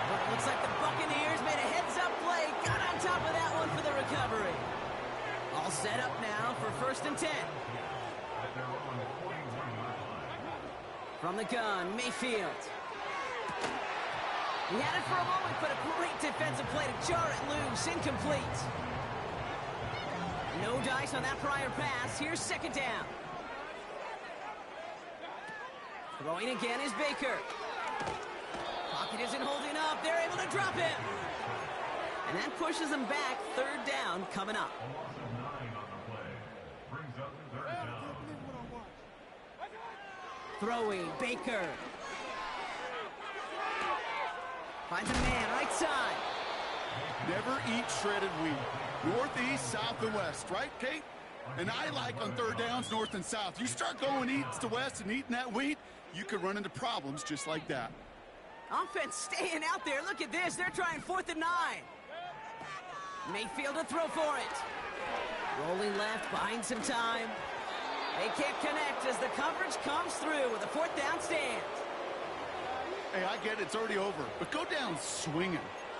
But it looks like the Buccaneers made a heads-up play. Got on top of that one for the recovery. All set up now for 1st and 10. From the gun, Mayfield. He had it for a moment, but a great defensive play to jar it loose. Incomplete. No dice on that prior pass. Here's 2nd down. Throwing again is Baker. Pocket isn't holding up. They're able to drop him. And that pushes them back. 3rd down coming up. Throwing, Baker. Finds a man, right side. Never eat shredded wheat. Northeast, south, and west, right, Kate? And I like on 3rd downs, north and south. You start going east to west and eating that wheat, you could run into problems just like that. Offense staying out there. Look at this. They're trying 4th and 9. Mayfield to throw for it. Rolling left, buying some time. They can't connect as the coverage comes through with a 4th down stand. Hey, I get it. It's already over. But go down swinging.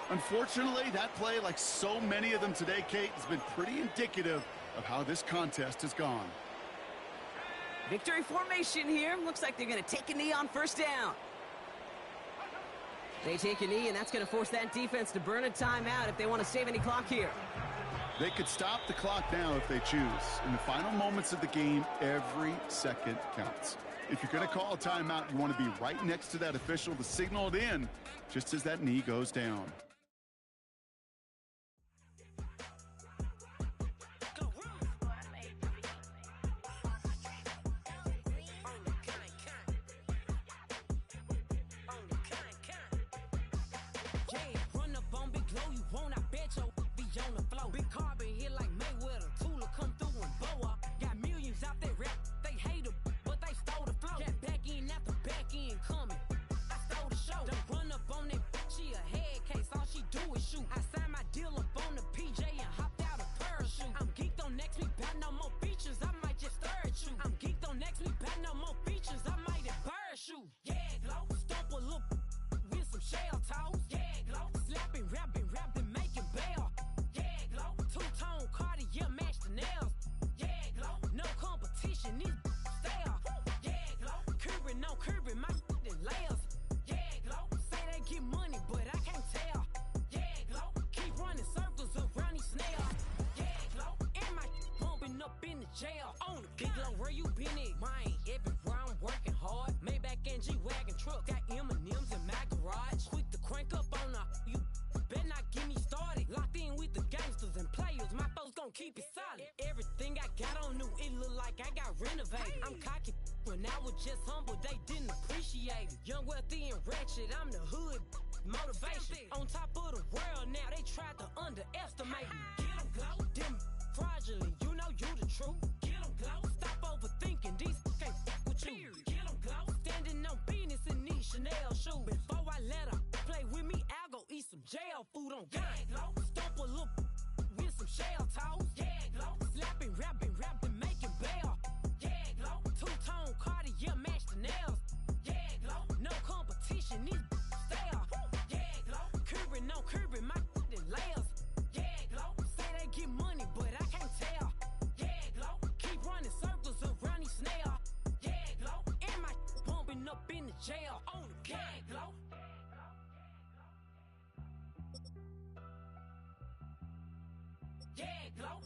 Unfortunately, that play, like so many of them today, Kate, has been pretty indicative of how this contest has gone. Victory formation here. Looks like they're going to take a knee on 1st down. They take a knee, and that's going to force that defense to burn a timeout if they want to save any clock here. They could stop the clock now if they choose. In the final moments of the game, every second counts. If you're going to call a timeout, you want to be right next to that official to signal it in just as that knee goes down. Keep it solid. Everything I got on new, it look like I got renovated. I'm cocky when I was just humble, they didn't appreciate it. Young, wealthy, and ratchet, I'm the hood motivation. On top of the world now, they tried to underestimate me. Get 'em glow, them fraudulent, you know you the truth. Get 'em glow, stop overthinking, these can't with you. Get 'em glow, standing on business in these Chanel shoes. Before I let her play with me, I'll go eat some jail food on gang. Stomp a little with some shell toes. Yeah, glow. Slapping, rapping, making bail. Yeah, glow. Two-tone Cartier match the nails. Yeah, glow. No competition, these stale. Yeah, glow. Curbing, no curbing, my layers. Yeah, glow. Say they get money, but I can't tell. Yeah, glow. Keep running circles around these snails. Yeah, glow. And my bumping up in the jail. On the gang, glow. Yeah, glow.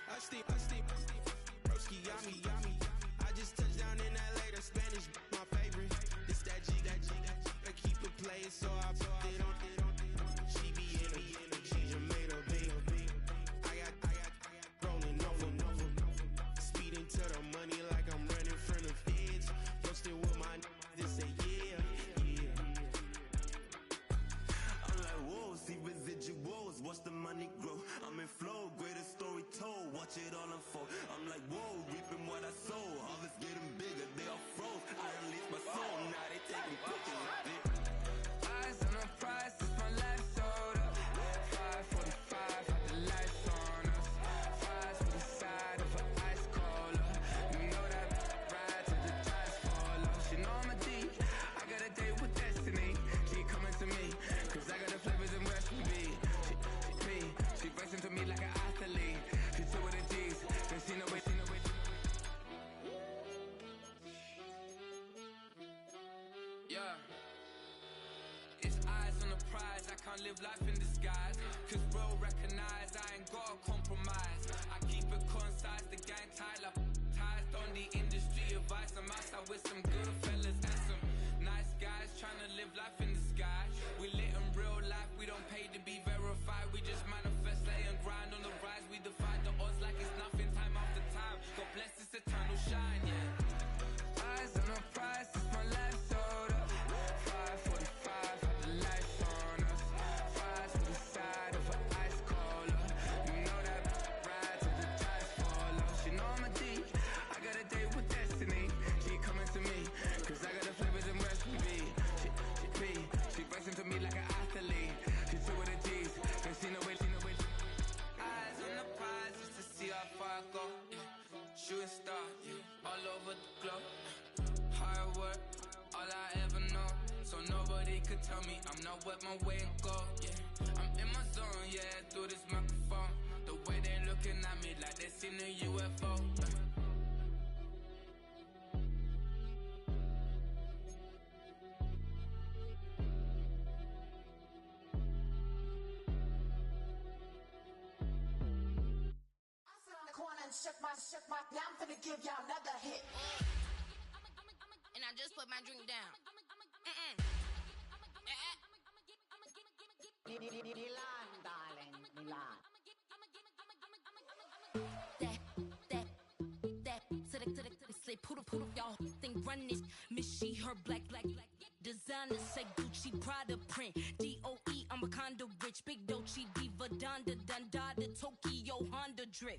I stay, broski, yummy. I just touched down in LA, the Spanish, my favorite. This that G, I keep it playing, so I put it on. She be in a, she just made a beat. I got rolling over. Speeding to the money like I'm running from the feds. Posted with my they say yeah. I'm like, whoa, see residuals, watch the money grow. I'm in flow, greatest story told, watch it can't live life in disguise. Cause bro, recognize I ain't gotta compromise. I keep it concise, the gang tight like ties. On the industry advice, I'm outside with some good fellas and some nice guys trying to live life in the sky. We lit in real life, we don't pay to be verified. We just manifest, lay and grind on the rise. We defy the odds like it's nothing, time after time. God bless this eternal shine, yeah. Eyes on the prize, it's my life sold up. 5:45, had the lights on us. Fries to the side of an ice cola. You know that ride till the tires fall off. She know I'm a D, I got a date with destiny. She coming to me, cause I got the flavors and recipe. She bustin' to me like an athlete. She two with the G's, and she know it. Eyes on the prize just to see how far I go. Yeah. Shooting star, yeah. All over the globe. Hard work, all I ever know. So nobody could tell me I'm not what my way and go. Yeah, I'm in my zone, yeah, through this microphone. The way they looking at me like they seen a UFO. Shook my, now I'm finna give y'all another hit. And I just put my drink down. Milan, darling, Milan. That, to the, say, poodle, y'all think run this. Miss she, her black, designer, say Gucci, Prada print, DOE, I'm a condo rich, big Dolce, Diva, Donda, the Tokyo, Honda drip,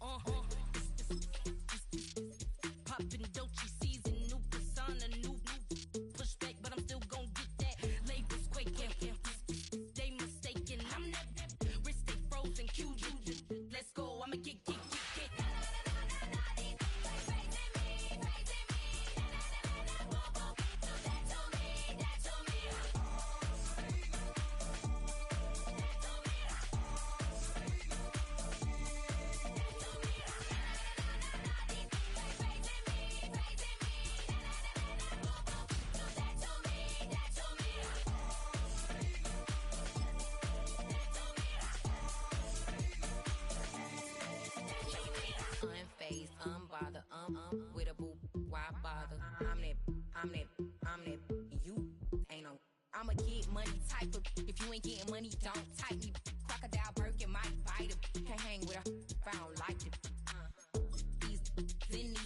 poppin' Dolce season, new persona, new pushback, but I'm still gon' get that, labels quaking, they mistaken, I'm that, wrist stay frozen, QU, let's go, I'ma get. With a boo, why bother? I'm that, you ain't no. I'm a get money type of. If you ain't getting money, don't type me. Crocodile Birkin might bite him. Can't hang with her if I don't like it. These,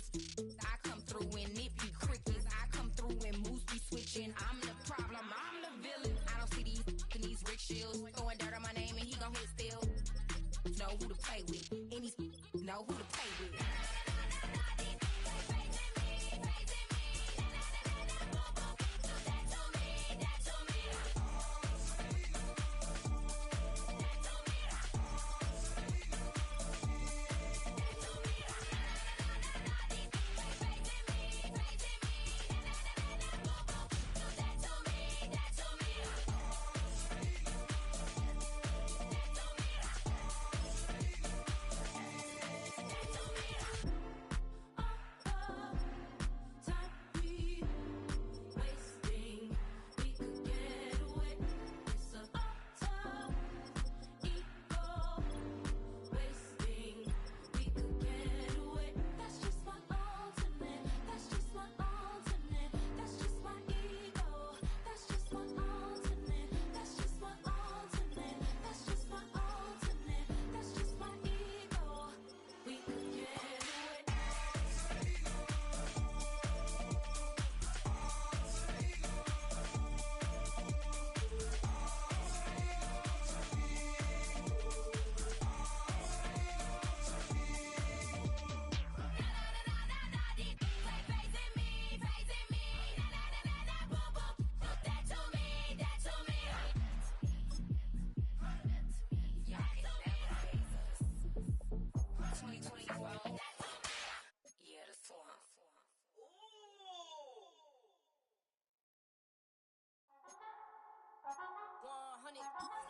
I come through in nippy crickets. I come through in moose be switching. I'm the problem, I'm the villain. I don't see these rickshaws throwing dirt on my name and he gon' hit still. Know who to play with, and he's know who to play with.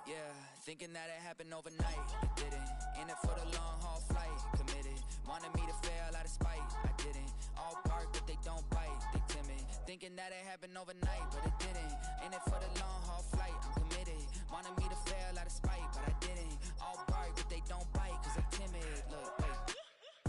Yeah, thinking that it happened overnight, it didn't. In it for the long haul flight, committed. Wanted me to fail out of spite, I didn't. All bark but they don't bite, they timid. Thinking that it happened overnight, but it didn't. In it for the long haul flight, I'm committed. Wanted me to fail out of spite, but I didn't. All bark, but they don't bite, cause I'm timid. Look, wait.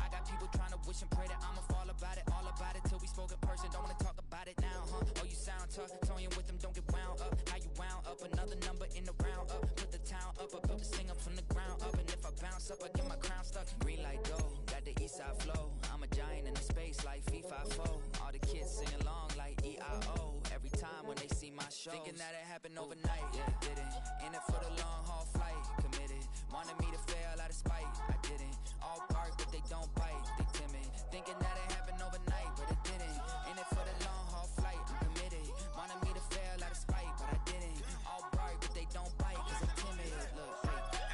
I got people trying to wish and pray that I'ma fall about it. All about it till we spoke in person, don't wanna talk about it now, huh? Oh, you sound tough, toying with them, don't get wound up. How you wound up, another number in the round up. Put the town up, I built the sing up from the ground up. And if I bounce up, I get my crown stuck. Green light go, got the east side flow. I'm a giant in the space like FIFA 4. All the kids sing along like EIO. Every time when they see my show, thinking that it happened overnight, yeah, it didn't. In it for the long haul flight, committed. Wanted me to fail out of spite, I didn't. All bark, but they don't bite, they timid. Thinking that it happened overnight, but it didn't. In it for the long haul flight, I'm committed. Wanted me to fail out of spite, but I didn't. All bark, but they don't bite, cause I'm timid. Look,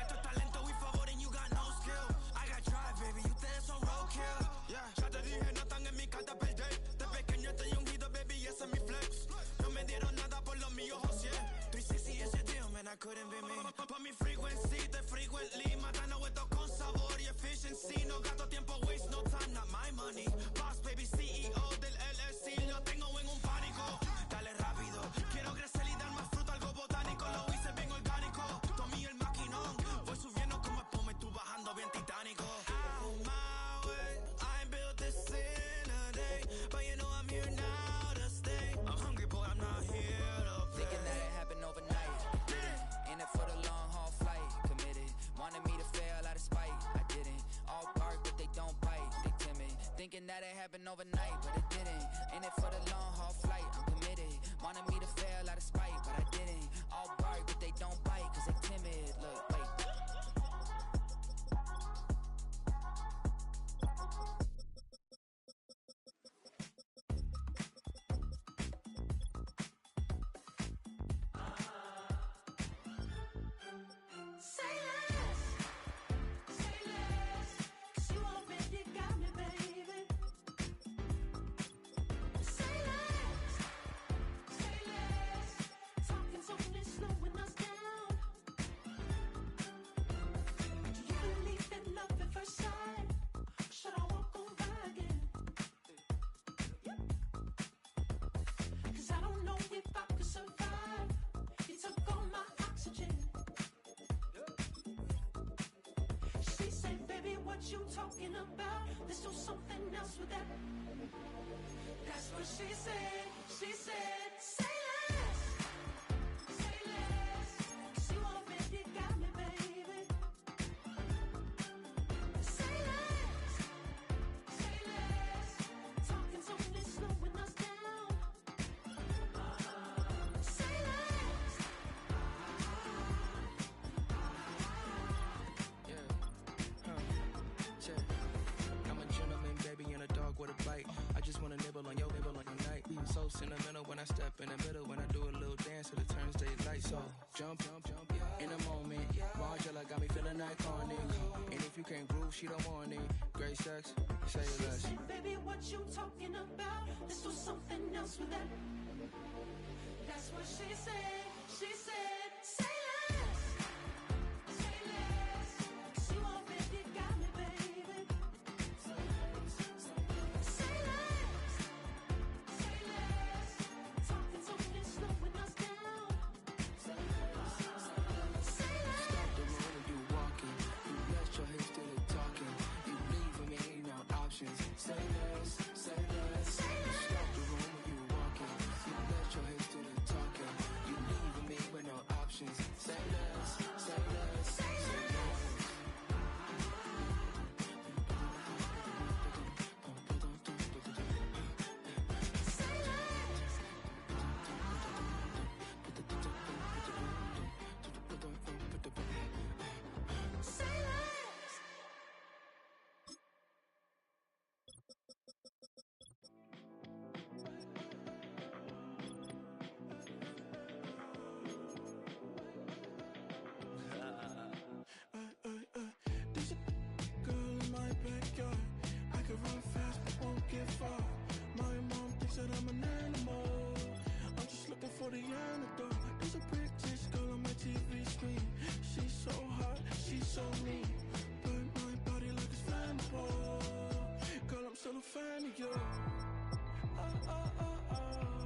Esto es talento y favor and you got no skill. I got drive, baby, ustedes son roadkill. Yeah, ya te dije, no están en mi carta perder. De pequeño estoy ungido, baby, ese es mi flex. No me dieron nada por lo mío, José. 360 is your deal, man, I couldn't be me. Pa' mi frequency, te frequently. Matando esto con sabor y efficiency. No gasto tiempo, waste no time, not my money. Boss, baby, CEO del LLC. Lo tengo en un pánico. Dale rápido, quiero crecer y dar más fruto, algo botánico. Lo hice bien orgánico. Tomé el maquinón. Voy subiendo como espuma y tú bajando bien titánico. Out my way, I ain't built this in a day. But you know I'm here now to stay. I'm hungry, boy, I'm not here to play. thinking that it happened overnight, didn't. In it for the long haul flight, committed. Wanted me to fail out of spite, I didn't. All bark, but they don't bite, they timid. Thinking that it happened overnight, but it didn't. In it for the long haul flight, I'm committed. Wanted me to fail out of spite, but I didn't. All bark, but they don't bite, cause they timid. Look, wait. Say less, 'cause you already got me, baby. Say less, talking so only slowing us down. Do you believe in love at first sight? Should I walk on by again? 'Cause I don't know if I could survive. You took all my oxygen. She said, baby, what you talking about? Let's do something else with that. That's what she said. She said, say less, 'cause you already got me, baby. Say less, talking so only slowing us down. Say less. I'm a gentleman, baby, and a dog with a bite. I just wanna nibble on your night. So sentimental when I step in the middle. When I do a little dance till it turns daylight. So jump, in a moment. Margella got me feeling iconic. And if you can't groove, she don't want it. Great sex, say She less. said, baby, what you talking about? Let's do something else with that. That's what she said. She said, say less, 'cause you already got me, baby. Say less, talking so only slowing us down. Say less. The road when you walking, you rest your hips to the talking. You leaving me no options. Say less, say less. Stop the room when you walking. You rest your hips to the talking. You leaving me with no options. Say less, say less, say less. Say less. There's a girl in my backyard. I can run fast but won't get far. My mom thinks that I'm an animal. I'm just looking for the antidote. There's a British girl on my TV screen. She's so hot, she's so mean. Burn my body like it's flammable. Girl, I'm still a fan of you. Oh, oh, oh, oh.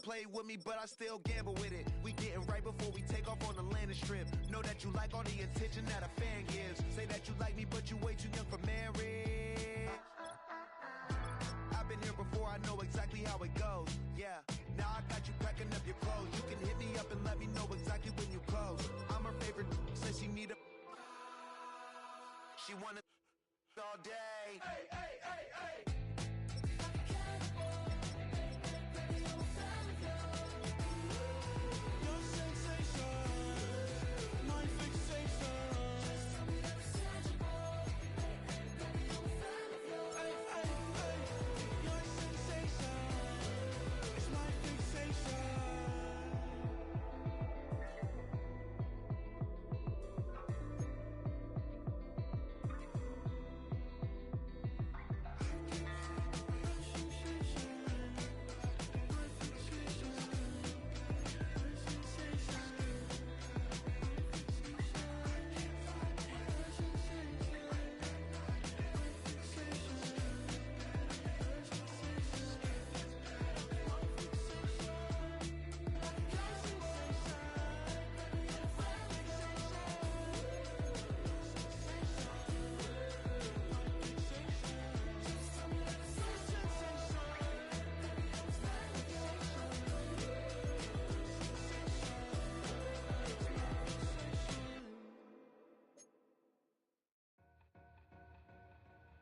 play with me, but I still gamble with it. We getting right before we take off on the landing strip. Know that you like all the attention that a fan gives. Say that you like me, but you way too young for marriage. I've been here before, I know exactly how it goes. Yeah, now I got you packing up your clothes. You can hit me up and let me know exactly when you close. I'm her favorite, says she need a... She wanna all day. Hey, hey, hey, hey.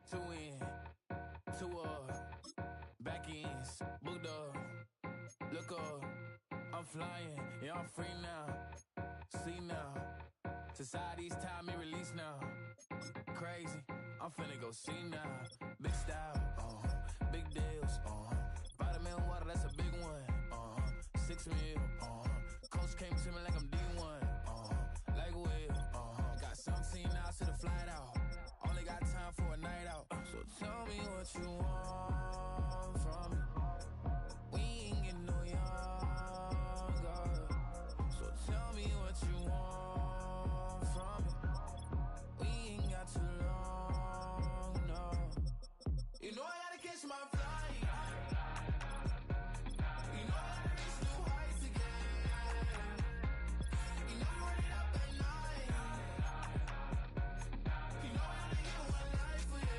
Two in, two up, back ends, booked up, look up, I'm flying, yeah, I'm free now, see now, society's time me release now, crazy, I'm finna go see now, big style, big deals, vitamin water, that's a big one, 6 mil, coach came to me like I'm D1, like Will, got 17 hours to the flight out. Only got time for a night out. So tell me what you want from me. We ain't getting no younger. So tell me what you want from me. We ain't got too long, no. You know I gotta catch my flight. You know I gotta reach new heights again. You know I'm running up at night. You know I gotta get one life for this.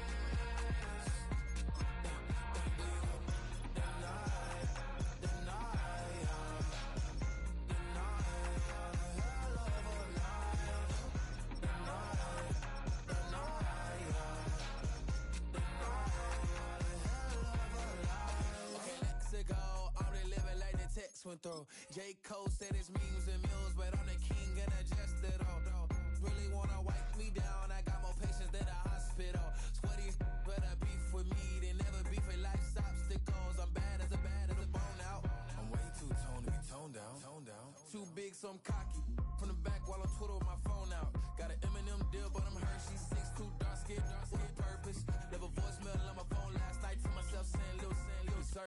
Went through. J. Cole said it's millions and millions, but I'm the king and I just it all. Really wanna wipe me down, I got more patience than a hospital. Sweaty better beef with me, they never beef with life's obstacles. I'm bad as a bone out. I'm way too toned to be toned down. Too big, so I'm cocky. From the back while I'm Twitter with my phone out. Got an Eminem deal, but I'm